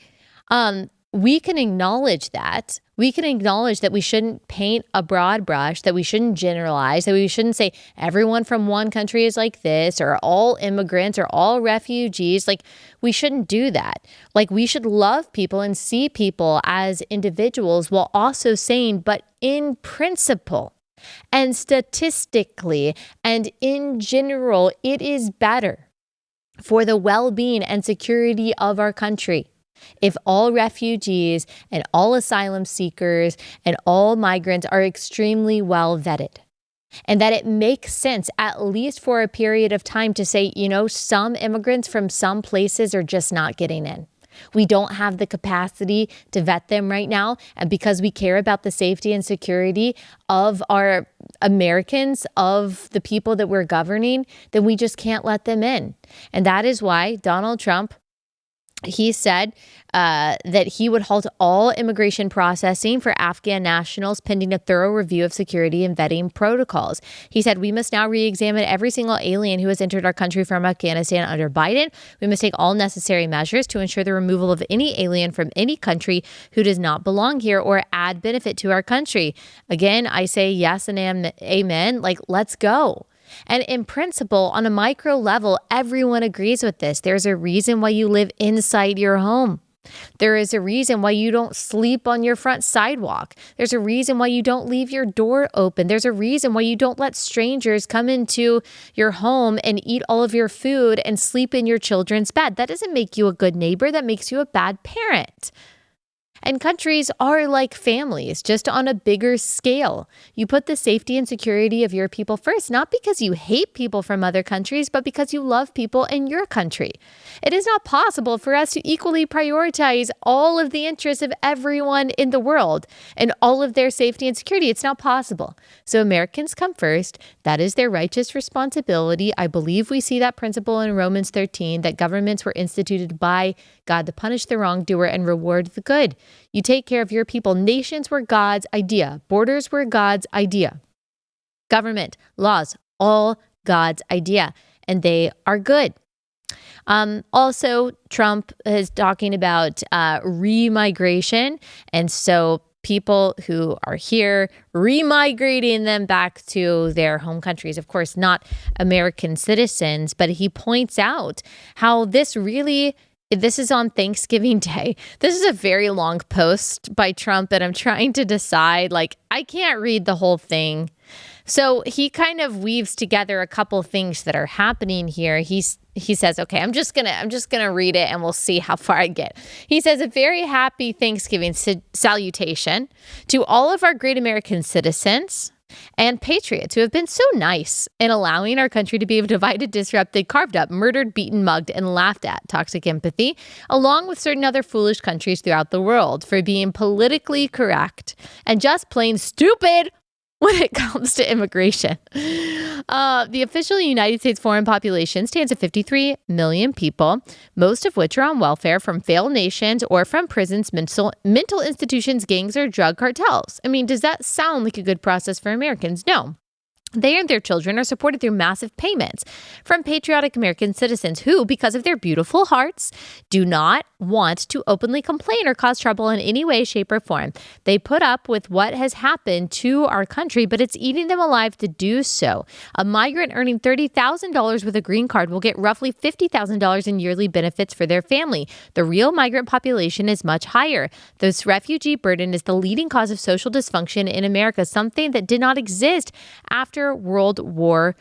We can acknowledge that. We can acknowledge that we shouldn't paint a broad brush, that we shouldn't generalize, that we shouldn't say everyone from one country is like this, or all immigrants, or all refugees. Like, we shouldn't do that. Like, we should love people and see people as individuals while also saying, but in principle and statistically and in general, it is better for the well-being and security of our country if all refugees and all asylum seekers and all migrants are extremely well vetted, and that it makes sense, at least for a period of time, to say, you know, some immigrants from some places are just not getting in. We don't have the capacity to vet them right now. And because we care about the safety and security of our Americans, of the people that we're governing, then we just can't let them in. And that is why Donald Trump, he said that he would halt all immigration processing for Afghan nationals pending a thorough review of security and vetting protocols. He said, we must now re-examine every single alien who has entered our country from Afghanistan under Biden. We must take all necessary measures to ensure the removal of any alien from any country who does not belong here or add benefit to our country. Again, I say yes and amen. Like, let's go. And in principle, on a micro level, everyone agrees with this. There's a reason why you live inside your home. There is a reason why you don't sleep on your front sidewalk. There's a reason why you don't leave your door open. There's a reason why you don't let strangers come into your home and eat all of your food and sleep in your children's bed. That doesn't make you a good neighbor. That makes you a bad parent. And countries are like families, just on a bigger scale. You put the safety and security of your people first, not because you hate people from other countries, but because you love people in your country. It is not possible for us to equally prioritize all of the interests of everyone in the world and all of their safety and security. It's not possible. So Americans come first. That is their righteous responsibility. I believe we see that principle in Romans 13, that governments were instituted by God to punish the wrongdoer and reward the good. You take care of your people. Nations were God's idea. Borders were God's idea. Government, laws, all God's idea. And they are good. Also, Trump is talking about remigration. And so people who are here, remigrating them back to their home countries. Of course, not American citizens, but he points out how this is on Thanksgiving Day. This is a very long post by Trump, and I'm trying to decide, I can't read the whole thing. So he kind of weaves together a couple things that are happening here. He says, okay, I'm just gonna read it and we'll see how far I get. He says, a very happy Thanksgiving salutation to all of our great American citizens and patriots who have been so nice in allowing our country to be divided, disrupted, carved up, murdered, beaten, mugged, and laughed at. Toxic empathy, along with certain other foolish countries throughout the world for being politically correct and just plain stupid when it comes to immigration. The official United States foreign population stands at 53 million people, most of which are on welfare from failed nations or from prisons, mental institutions, gangs, or drug cartels. I mean, does that sound like a good process for Americans? No. They and their children are supported through massive payments from patriotic American citizens who, because of their beautiful hearts, do not want to openly complain or cause trouble in any way, shape, or form. They put up with what has happened to our country, but it's eating them alive to do so. A migrant earning $30,000 with a green card will get roughly $50,000 in yearly benefits for their family. The real migrant population is much higher. This refugee burden is the leading cause of social dysfunction in America, something that did not exist after World War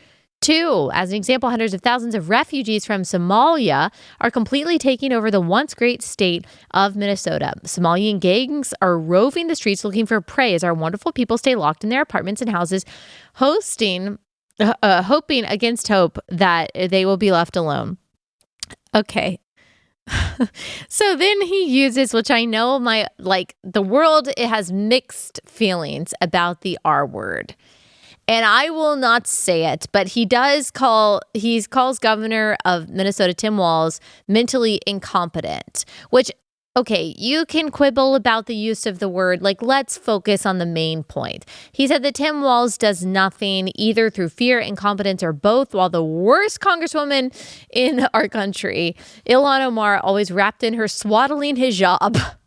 II. As an example, hundreds of thousands of refugees from Somalia are completely taking over the once great state of Minnesota. Somalian gangs are roving the streets looking for prey as our wonderful people stay locked in their apartments and houses, hoping against hope that they will be left alone. Okay. So then he uses, which I know the world, it has mixed feelings about the R word. And I will not say it, but he calls Governor of Minnesota, Tim Walz, mentally incompetent, which, okay, you can quibble about the use of the word. Let's focus on the main point. He said that Tim Walz does nothing either through fear, incompetence, or both, while the worst congresswoman in our country, Ilhan Omar, always wrapped in her swaddling hijab,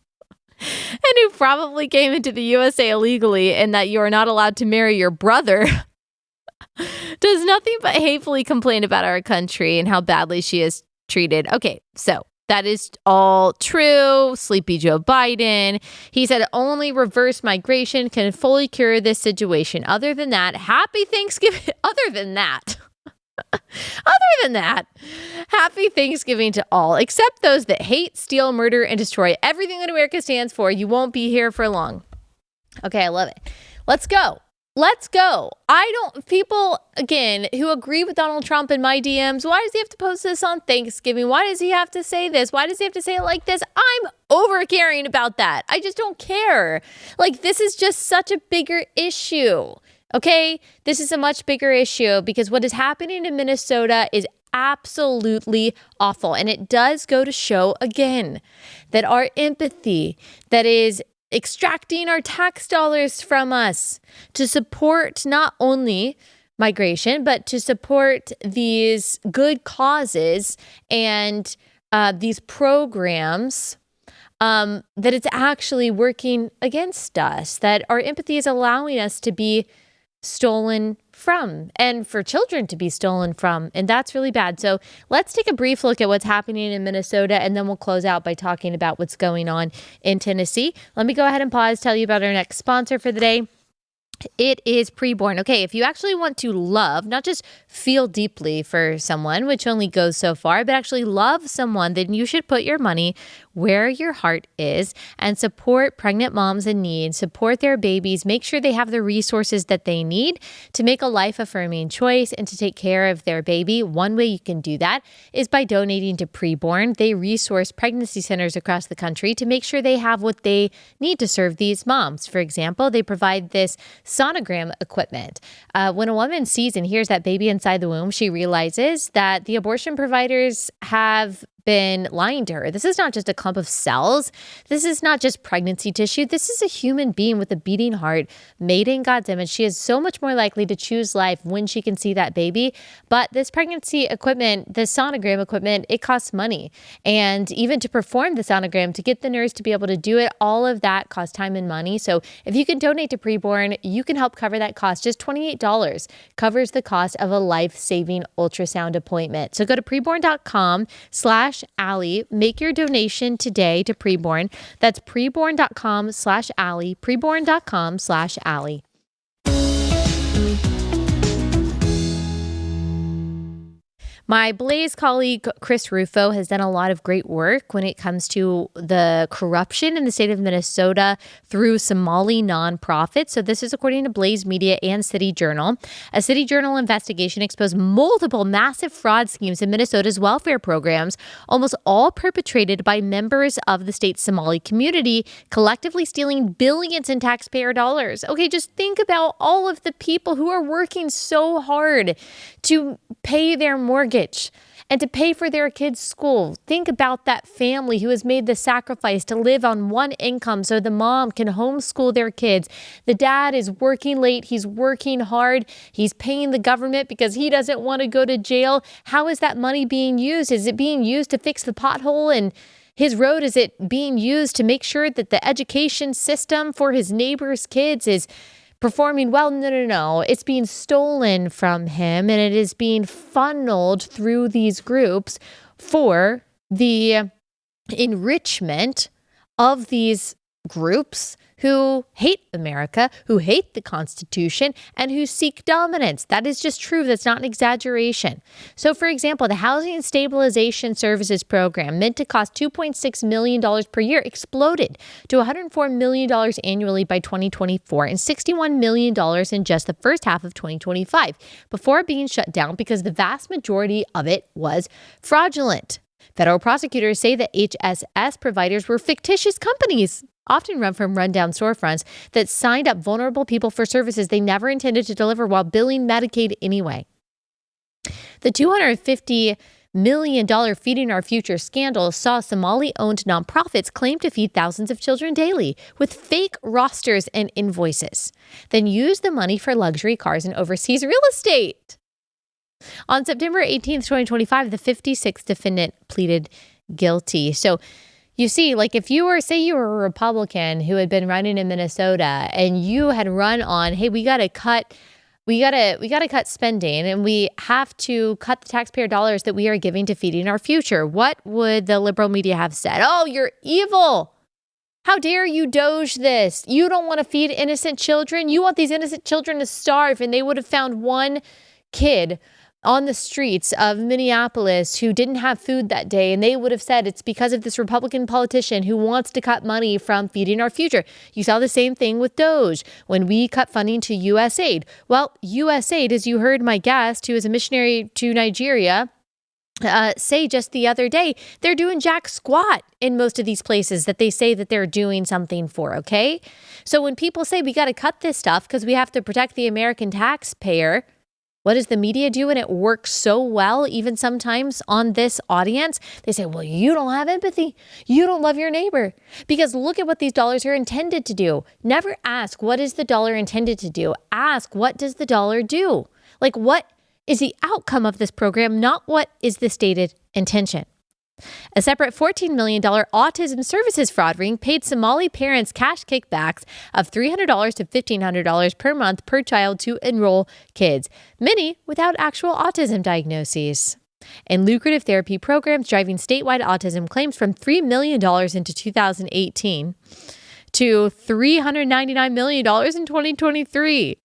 and who probably came into the USA illegally, and that you are not allowed to marry your brother, does nothing but hatefully complain about our country and how badly she is treated. Okay, so that is all true. Sleepy Joe Biden. He said only reverse migration can fully cure this situation. Other than that, happy Thanksgiving. Other than that, happy Thanksgiving to all, except those that hate, steal, murder, and destroy everything that America stands for. You won't be here for long. Okay, I love it. Let's go. People, again, who agree with Donald Trump in my DMs, why does he have to post this on Thanksgiving? Why does he have to say this? Why does he have to say it like this? I'm over caring about that. I just don't care. This is just such a bigger issue. Okay, this is a much bigger issue because what is happening in Minnesota is absolutely awful. And it does go to show again that our empathy that is extracting our tax dollars from us to support not only migration, but to support these good causes and these programs, that it's actually working against us, that our empathy is allowing us to be stolen from and for children to be stolen from. And that's really bad. So let's take a brief look at what's happening in Minnesota, and then we'll close out by talking about what's going on in Tennessee. Let me go ahead and pause, tell you about our next sponsor for the day. It is Preborn. Okay, if you actually want to love, not just feel deeply for someone, which only goes so far, but actually love someone, then you should put your money where your heart is and support pregnant moms in need, support their babies, make sure they have the resources that they need to make a life-affirming choice and to take care of their baby. One way you can do that is by donating to Preborn. They resource pregnancy centers across the country to make sure they have what they need to serve these moms. For example, they provide this sonogram equipment. When a woman sees and hears that baby inside the womb, she realizes that the abortion providers have been lying to her. This is not just a clump of cells. This is not just pregnancy tissue. This is a human being with a beating heart made in God's image. She is so much more likely to choose life when she can see that baby. But this pregnancy equipment, the sonogram equipment, it costs money. And even to perform the sonogram, to get the nurse to be able to do it, all of that costs time and money. So if you can donate to Preborn, you can help cover that cost. Just $28 covers the cost of a life-saving ultrasound appointment. So go to preborn.com/Allie. Make your donation today to Preborn. That's preborn.com/Allie. Preborn.com/Allie. My Blaze colleague, Chris Rufo, has done a lot of great work when it comes to the corruption in the state of Minnesota through Somali nonprofits. So this is according to Blaze Media and City Journal. A City Journal investigation exposed multiple massive fraud schemes in Minnesota's welfare programs, almost all perpetrated by members of the state's Somali community, collectively stealing billions in taxpayer dollars. Okay, just think about all of the people who are working so hard to pay their mortgage and to pay for their kids' school. Think about that family who has made the sacrifice to live on one income so the mom can homeschool their kids. The dad is working late. He's working hard. He's paying the government because he doesn't want to go to jail. How is that money being used? Is it being used to fix the pothole in his road? Is it being used to make sure that the education system for his neighbor's kids is performing well? No. It's being stolen from him, and it is being funneled through these groups for the enrichment of these groups who hate America, who hate the Constitution, and who seek dominance. That is just true. That's not an exaggeration. So, for example, the Housing Stabilization Services Program, meant to cost $2.6 million per year, exploded to $104 million annually by 2024 and $61 million in just the first half of 2025 before being shut down because the vast majority of it was fraudulent. Federal prosecutors say that HSS providers were fictitious companies, often run from rundown storefronts, that signed up vulnerable people for services they never intended to deliver while billing Medicaid anyway. The $250 million Feeding Our Future scandal saw Somali-owned nonprofits claim to feed thousands of children daily with fake rosters and invoices, then use the money for luxury cars and overseas real estate. On September 18th, 2025, the 56th defendant pleaded guilty. So you see, like if you were, say you were a Republican who had been running in Minnesota and you had run on, hey, we got to cut spending and we have to cut the taxpayer dollars that we are giving to Feeding Our Future. What would the liberal media have said? Oh, you're evil. How dare you doge this? You don't want to feed innocent children. You want these innocent children to starve. And they would have found one kid on the streets of Minneapolis who didn't have food that day, and they would have said it's because of this Republican politician who wants to cut money from Feeding Our Future. You saw the same thing with Doge when we cut funding to USAID. Well, USAID, as you heard my guest, who is a missionary to Nigeria, say just the other day, they're doing jack squat in most of these places that they say that they're doing something for, okay? So when people say we got to cut this stuff because we have to protect the American taxpayer, what does the media do? And it works so well, even sometimes on this audience. They say, well, you don't have empathy. You don't love your neighbor. Because look at what these dollars are intended to do. Never ask, what is the dollar intended to do? Ask, what does the dollar do? Like, what is the outcome of this program, not what is the stated intention? A separate $14 million autism services fraud ring paid Somali parents cash kickbacks of $300 to $1,500 per month per child to enroll kids, many without actual autism diagnoses. And lucrative therapy programs driving statewide autism claims from $3 million into 2018 to $399 million in 2023.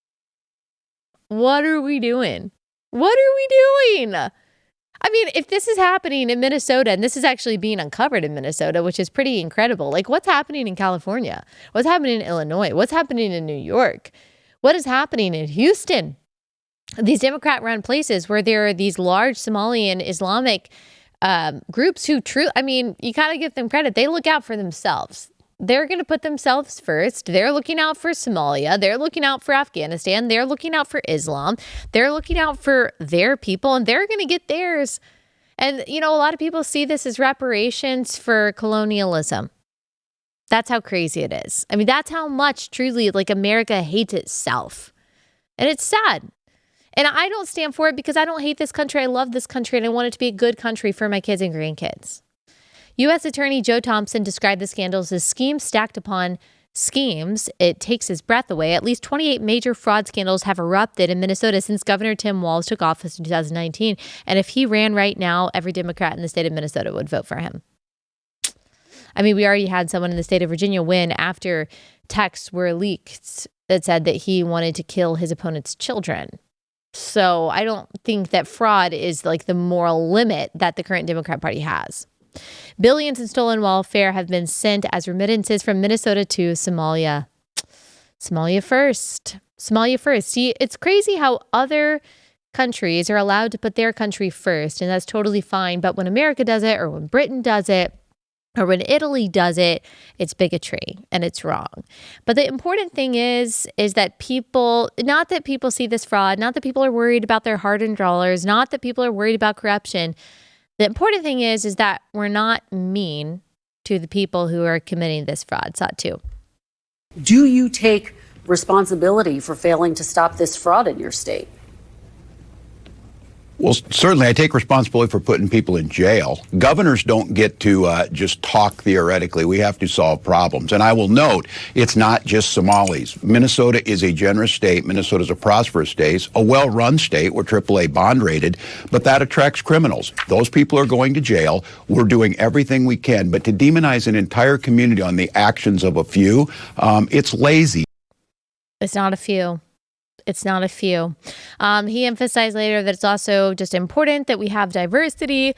What are we doing? What are we doing? I mean, if this is happening in Minnesota, and this is actually being uncovered in Minnesota, which is pretty incredible, like what's happening in California? What's happening in Illinois? What's happening in New York? What is happening in Houston? These Democrat-run places where there are these large Somali and Islamic groups who you got to give them credit. They look out for themselves. They're going to put themselves first. They're looking out for Somalia. They're looking out for Afghanistan. They're looking out for Islam. They're looking out for their people, and they're going to get theirs. And, a lot of people see this as reparations for colonialism. That's how crazy it is. I mean, that's how much truly America hates itself. And it's sad. And I don't stand for it because I don't hate this country. I love this country, and I want it to be a good country for my kids and grandkids. U.S. Attorney Joe Thompson described the scandals as schemes stacked upon schemes. It takes his breath away. At least 28 major fraud scandals have erupted in Minnesota since Governor Tim Walz took office in 2019. And if he ran right now, every Democrat in the state of Minnesota would vote for him. I mean, we already had someone in the state of Virginia win after texts were leaked that said that he wanted to kill his opponent's children. So I don't think that fraud is the moral limit that the current Democrat Party has. Billions in stolen welfare have been sent as remittances from Minnesota to Somalia. Somalia first. Somalia first. See, it's crazy how other countries are allowed to put their country first, and that's totally fine. But when America does it, or when Britain does it, or when Italy does it, it's bigotry and it's wrong. But the important thing is that not that people see this fraud, not that people are worried about their hard-earned dollars, not that people are worried about corruption. The important thing is that we're not mean to the people who are committing this fraud. Satu. Do you take responsibility for failing to stop this fraud in your state? Well, certainly I take responsibility for putting people in jail. Governors don't get to just talk theoretically. We have to solve problems. And I will note, it's not just Somalis. Minnesota is a generous state. Minnesota is a prosperous state, a well-run state. We're AAA bond rated, but that attracts criminals. Those people are going to jail. We're doing everything we can. But to demonize an entire community on the actions of a few, it's lazy. It's not a few. It's not a few. He emphasized later that it's also just important that we have diversity.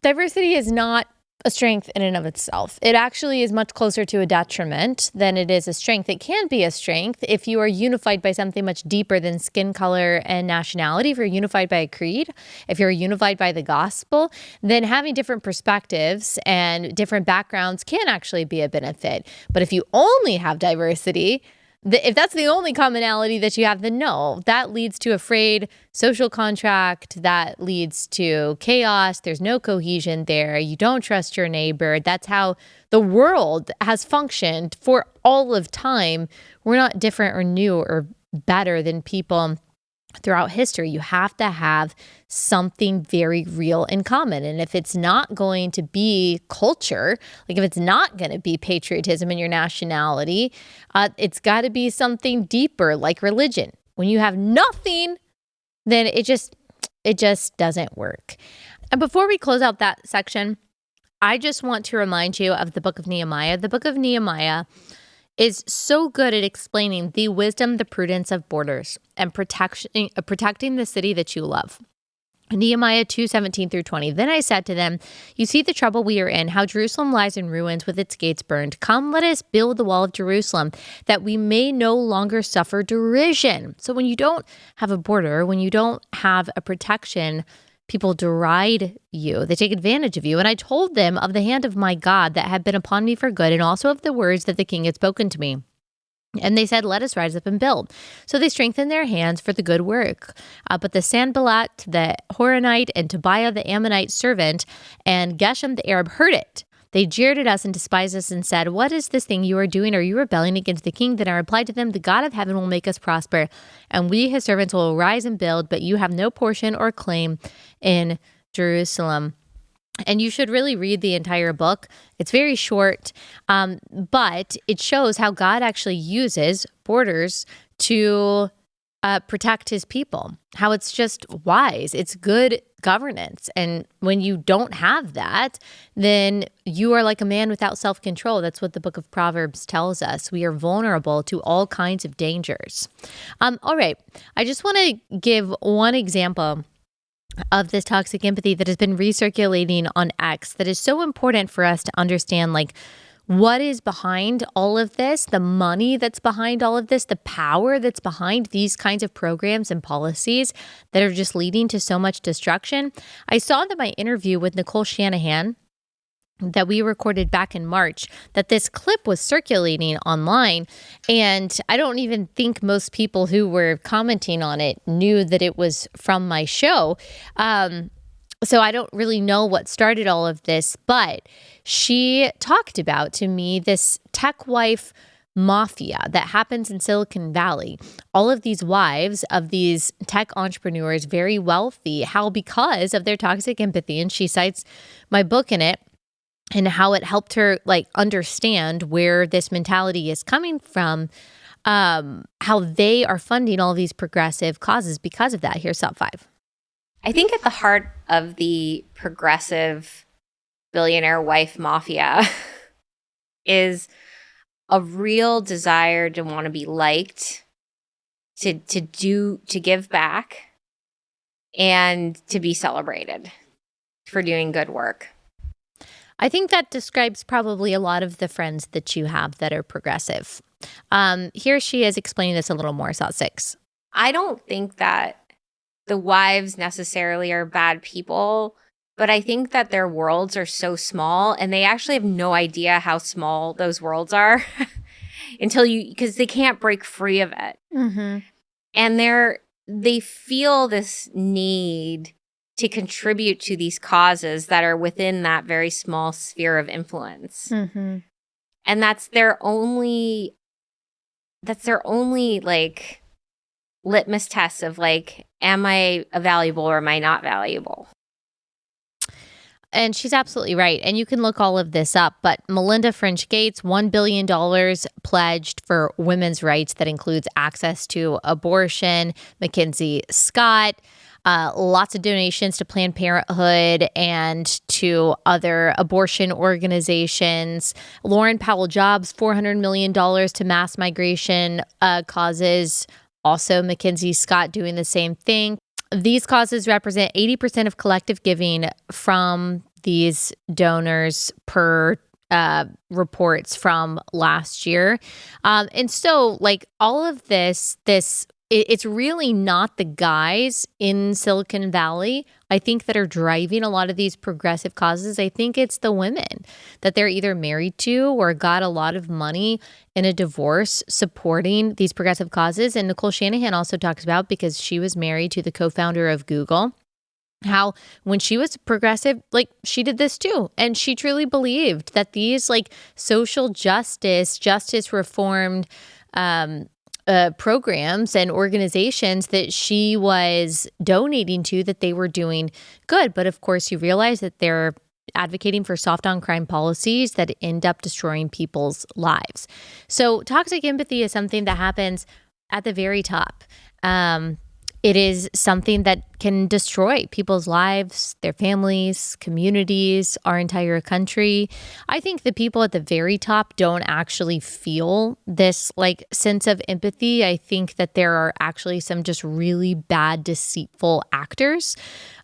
Diversity is not a strength in and of itself. It actually is much closer to a detriment than it is a strength. It can be a strength if you are unified by something much deeper than skin color and nationality. If you're unified by a creed, if you're unified by the gospel, then having different perspectives and different backgrounds can actually be a benefit. But if you only have diversity, if that's the only commonality that you have, then no, that leads to a frayed social contract. That leads to chaos. There's no cohesion there. You don't trust your neighbor. That's how the world has functioned for all of time. We're not different or new or better than people throughout history. You have to have something very real in common. And if it's not going to be culture, if it's not going to be patriotism in your nationality, it's got to be something deeper like religion. When you have nothing, then it just doesn't work. And before we close out that section, I just want to remind you of the book of Nehemiah. The book of Nehemiah is so good at explaining the wisdom, the prudence of borders and protecting the city that you love. Nehemiah 2:17 through 20. Then I said to them, you see the trouble we are in, how Jerusalem lies in ruins with its gates burned. Come, let us build the wall of Jerusalem, that we may no longer suffer derision. So when you don't have a border, when you don't have a protection, people deride you. They take advantage of you. And I told them of the hand of my God that had been upon me for good, and also of the words that the king had spoken to me. And they said, let us rise up and build. So they strengthened their hands for the good work. But the Sanballat, the Horonite, and Tobiah, the Ammonite servant, and Geshem, the Arab, heard it. They jeered at us and despised us and said, what is this thing you are doing? Are you rebelling against the king? Then I replied to them, the God of heaven will make us prosper, and we, his servants, will arise and build, but you have no portion or claim in Jerusalem. And you should really read the entire book. It's very short, but it shows how God actually uses borders to protect his people, how it's just wise. It's good governance. And when you don't have that, then you are like a man without self-control. That's what the book of Proverbs tells us. We are vulnerable to all kinds of dangers. All right. I just want to give one example of this toxic empathy that has been recirculating on X that is so important for us to understand, like, what is behind all of this, the money that's behind all of this, the power that's behind these kinds of programs and policies that are just leading to so much destruction. I saw that my interview with Nicole Shanahan that we recorded back in March, that this clip was circulating online. And I don't even think most people who were commenting on it knew that it was from my show. So I don't really know what started all of this, but she talked about to me this tech wife mafia that happens in Silicon Valley. All of these wives of these tech entrepreneurs, very wealthy, how because of their toxic empathy, and she cites my book in it, and how it helped her like understand where this mentality is coming from, how they are funding all these progressive causes because of that. Here's top 5. I think at the heart of the progressive billionaire wife mafia is a real desire to want to be liked, to give back, and to be celebrated for doing good work. I think that describes probably a lot of the friends that you have that are progressive. Here she is explaining this a little more. So 6. I don't think that the wives necessarily are bad people, but I think that their worlds are so small and they actually have no idea how small those worlds are because they can't break free of it. Mm-hmm. And they feel this need to contribute to these causes that are within that very small sphere of influence. Mm-hmm. And that's their only like litmus test of like, am I valuable or am I not valuable? And she's absolutely right. And you can look all of this up. But Melinda French Gates, $1 billion pledged for women's rights that includes access to abortion. Mackenzie Scott, lots of donations to Planned Parenthood and to other abortion organizations. Lauren Powell Jobs, $400 million to mass migration causes. Also, Mackenzie Scott doing the same thing. These causes represent 80% of collective giving from these donors per reports from last year. And so, like, all of this, it's really not the guys in Silicon Valley, I think, that are driving a lot of these progressive causes. I think it's the women that they're either married to or got a lot of money in a divorce supporting these progressive causes. And Nicole Shanahan also talks about, because she was married to the co-founder of Google, how when she was progressive, like, she did this too. And she truly believed that these like social justice reformed programs and organizations that she was donating to, that they were doing good. But of course, you realize that they're advocating for soft on crime policies that end up destroying people's lives. So toxic empathy is something that happens at the very top. It is something that can destroy people's lives, their families, communities, our entire country. I think the people at the very top don't actually feel this like sense of empathy. I think that there are actually some just really bad, deceitful actors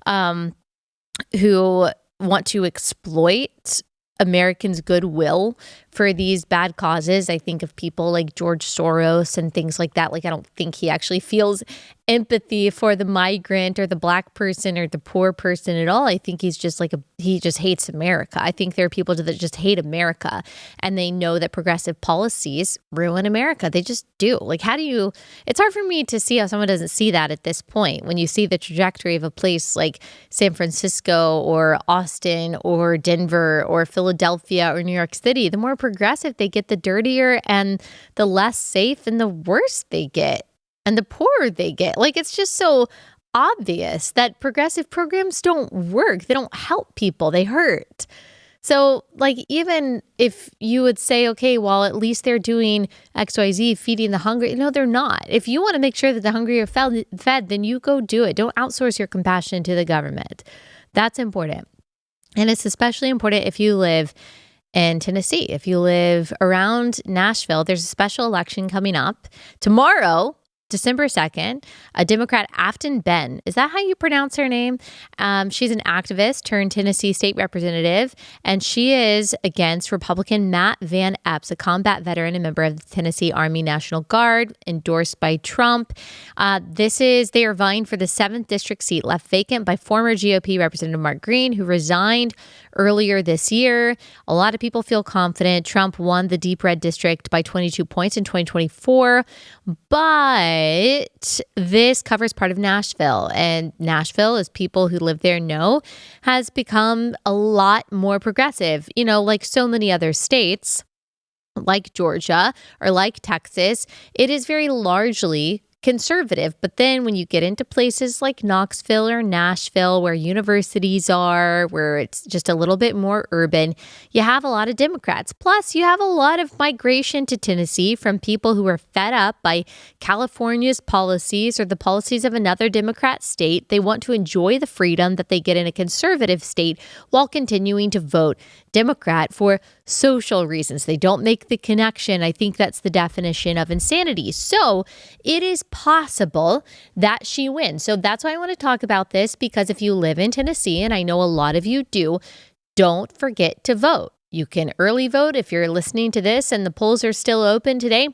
who want to exploit Americans' goodwill for these bad causes. I think of people like George Soros and things like that. Like, I don't think he actually feels empathy for the migrant or the Black person or the poor person at all. I think he's just like he just hates America. I think there are people that just hate America, and they know that progressive policies ruin America. They just do. Like, it's hard for me to see how someone doesn't see that at this point. When you see the trajectory of a place like San Francisco or Austin or Denver or Philadelphia or New York City, the more progressive they get, the dirtier and the less safe and the worse they get and the poorer they get. Like, it's just so obvious that progressive programs don't work. They don't help people. They hurt. So, like, even if you would say, okay, well, at least they're doing XYZ, feeding the hungry. No, they're not. If you want to make sure that the hungry are fed, then you go do it. Don't outsource your compassion to the government. That's important. And it's especially important if you live in Tennessee. If you live around Nashville, there's a special election coming up tomorrow, December 2nd, a Democrat, Aftyn Behn. Is that how you pronounce her name? She's an activist turned Tennessee state representative, and she is against Republican Matt Van Epps, a combat veteran and member of the Tennessee Army National Guard, endorsed by Trump. They are vying for the 7th district seat left vacant by former GOP Representative Mark Green, who resigned earlier this year. A lot of people feel confident. Trump won the deep red district by 22 points in 2024, but this covers part of Nashville, and Nashville, as people who live there know, has become a lot more progressive. You know, like so many other states, like Georgia or like Texas, it is very largely conservative. But then when you get into places like Knoxville or Nashville, where universities are, where it's just a little bit more urban, you have a lot of Democrats. Plus, you have a lot of migration to Tennessee from people who are fed up by California's policies or the policies of another Democrat state. They want to enjoy the freedom that they get in a conservative state while continuing to vote Democrat for social reasons. They don't make the connection. I think that's the definition of insanity. So it is possible that she wins. So that's why I want to talk about this, because if you live in Tennessee, and I know a lot of you do, don't forget to vote. You can early vote if you're listening to this and the polls are still open today.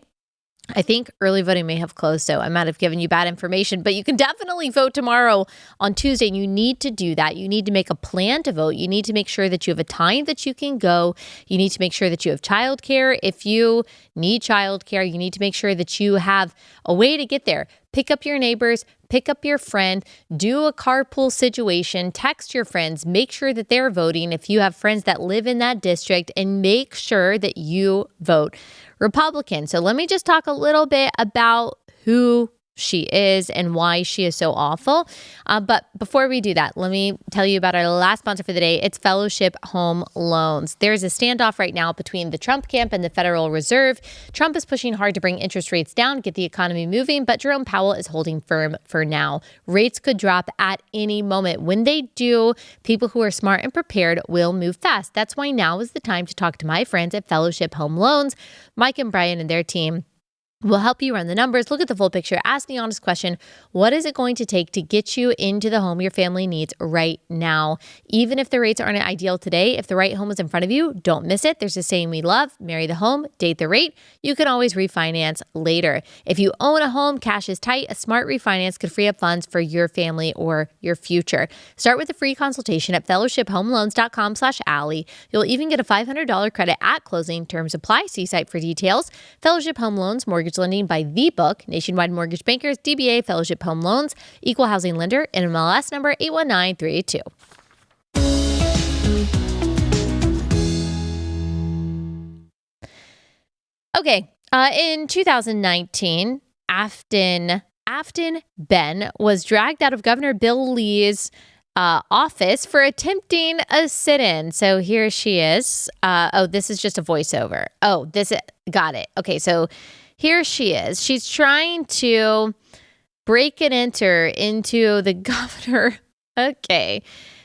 I think early voting may have closed, so I might have given you bad information, but you can definitely vote tomorrow on Tuesday, and you need to do that. You need to make a plan to vote. You need to make sure that you have a time that you can go. You need to make sure that you have childcare. If you need childcare, you need to make sure that you have a way to get there. Pick up your neighbors, pick up your friend, do a carpool situation, text your friends, make sure that they're voting if you have friends that live in that district, and make sure that you vote Republican. So let me just talk a little bit about who she is and why she is so awful. But before we do that, let me tell you about our last sponsor for the day. It's Fellowship Home Loans. There's a standoff right now between the Trump camp and the Federal Reserve. Trump is pushing hard to bring interest rates down, get the economy moving, but Jerome Powell is holding firm for now. Rates could drop at any moment. When they do, people who are smart and prepared will move fast. That's why now is the time to talk to my friends at Fellowship Home Loans. Mike and Brian and their team will help you run the numbers, look at the full picture, ask the honest question: what is it going to take to get you into the home your family needs right now? Even if the rates aren't ideal today, if the right home is in front of you, don't miss it. There's a saying we love: marry the home, date the rate. You can always refinance later. If you own a home, cash is tight, a smart refinance could free up funds for your family or your future. Start with a free consultation at fellowshiphomeloans.com/Allie. You'll even get a $500 credit at closing. Terms apply. See site for details. Fellowship Home Loans, mortgage lending by The Book, Nationwide Mortgage Bankers, DBA Fellowship Home Loans, Equal Housing Lender, NMLS number 819382. Okay, in 2019, Aftyn Behn was dragged out of Governor Bill Lee's office for attempting a sit-in. So here she is. This is just a voiceover. Got it. Okay, so here she is. She's trying to break and enter into the governor. Okay,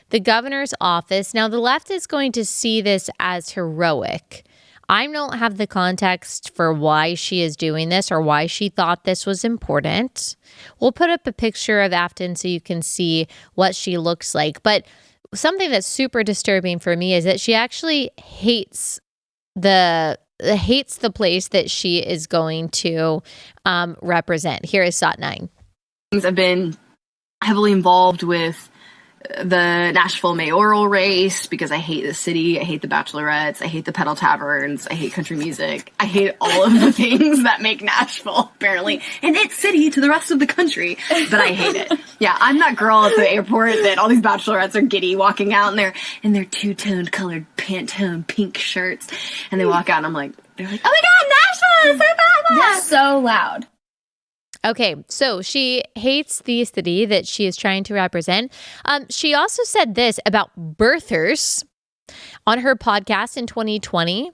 the governor's office. Now, the left is going to see this as heroic. I don't have the context for why she is doing this or why she thought this was important. We'll put up a picture of Aftyn so you can see what she looks like. But something that's super disturbing for me is that she actually hates the place that she is going to represent. Here is SOT9. I've been heavily involved with the Nashville mayoral race because I hate the city. I hate the bachelorettes. I hate the pedal taverns. I hate country music. I hate all of the things that make Nashville apparently an it city to the rest of the country, but I hate it. Yeah, I'm that girl at the airport that all these bachelorettes are giddy walking out in their two-toned colored Pantone pink shirts, and they walk out and they're like, oh my God, Nashville is so bad. They're so loud. Okay, so she hates the city that she is trying to represent. She also said this about birthers. On her podcast in 2020,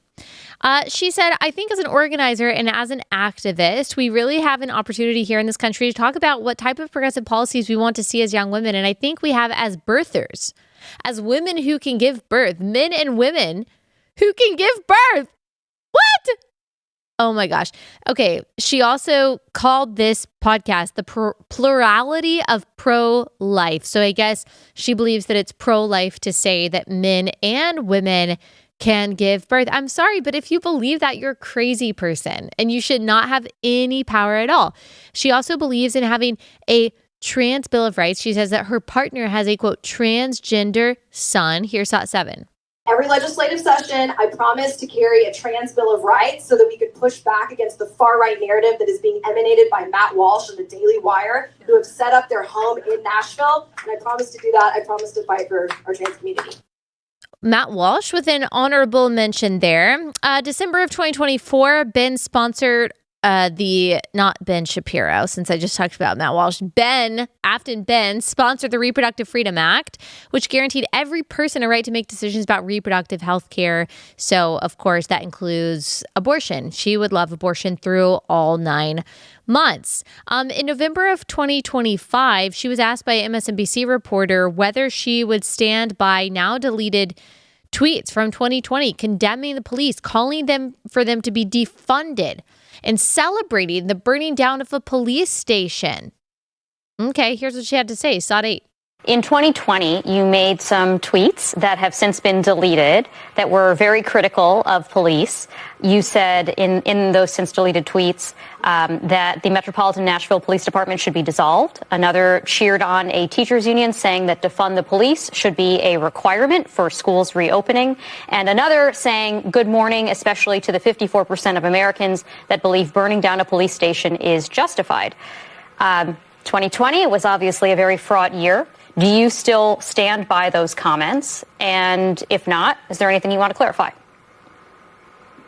she said, I think as an organizer and as an activist, we really have an opportunity here in this country to talk about what type of progressive policies we want to see as young women. And I think we have as birthers, as women who can give birth, men and women who can give birth. What? Oh my gosh. Okay. She also called this podcast the plurality of pro-life. So I guess she believes that it's pro-life to say that men and women can give birth. I'm sorry, but if you believe that, you're a crazy person and you should not have any power at all. She also believes in having a trans Bill of Rights. She says that her partner has a, quote, transgender son. Here's Hot 7. Every legislative session, I promised to carry a trans Bill of Rights so that we could push back against the far-right narrative that is being emanated by Matt Walsh and the Daily Wire, who have set up their home in Nashville. And I promised to do that. I promised to fight for our trans community. Matt Walsh with an honorable mention there. December of 2024, Ben sponsored not Ben Shapiro, since I just talked about Matt Walsh, Aftyn Behn sponsored the Reproductive Freedom Act, which guaranteed every person a right to make decisions about reproductive health care. So, of course, that includes abortion. She would love abortion through all 9 months. In November of 2025, she was asked by an MSNBC reporter whether she would stand by now deleted tweets from 2020 condemning the police, calling them for them to be defunded, and celebrating the burning down of a police station. Okay, here's what she had to say. Sod 8. In 2020, you made some tweets that have since been deleted that were very critical of police. You said in those since deleted tweets that the Metropolitan Nashville Police Department should be dissolved. Another cheered on a teachers union saying that defund the police should be a requirement for schools reopening. And another saying good morning, especially to the 54% of Americans that believe burning down a police station is justified. 2020 was obviously a very fraught year. Do you still stand by those comments? And if not, is there anything you want to clarify?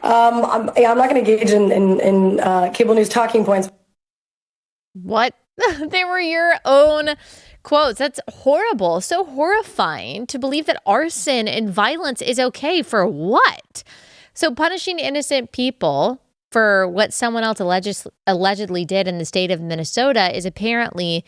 I'm not going to engage in cable news talking points. What? They were your own quotes. That's horrible. So horrifying to believe that arson and violence is okay. For what? So punishing innocent people for what someone else allegedly did in the state of Minnesota is apparently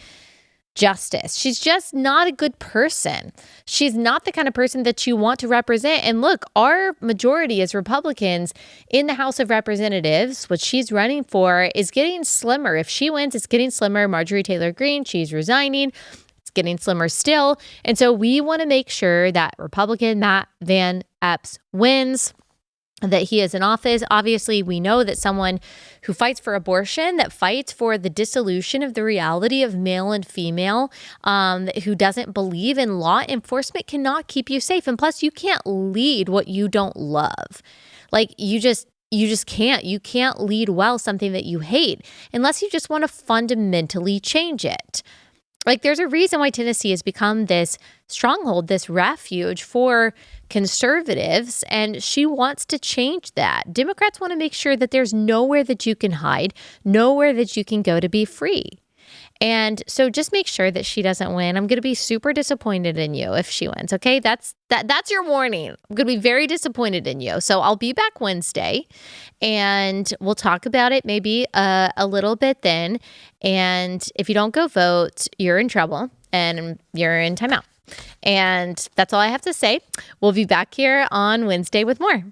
justice. She's just not a good person. She's not the kind of person that you want to represent. And look, our majority as Republicans in the House of Representatives, what she's running for, is getting slimmer. If she wins, it's getting slimmer. Marjorie Taylor Greene, she's resigning. It's getting slimmer still. And so we want to make sure that Republican Matt Van Epps wins, that he is in office. Obviously, we know that someone who fights for abortion, that fights for the dissolution of the reality of male and female, who doesn't believe in law enforcement cannot keep you safe. And plus, you can't lead what you don't love. Like, you just can't. You can't lead well something that you hate unless you just want to fundamentally change it. Like, there's a reason why Tennessee has become this stronghold, this refuge for conservatives, and she wants to change that. Democrats want to make sure that there's nowhere that you can hide, nowhere that you can go to be free. And so just make sure that she doesn't win. I'm going to be super disappointed in you if she wins, okay? That's your warning. I'm going to be very disappointed in you. So I'll be back Wednesday, and we'll talk about it maybe a little bit then. And if you don't go vote, you're in trouble and you're in timeout. And that's all I have to say. We'll be back here on Wednesday with more.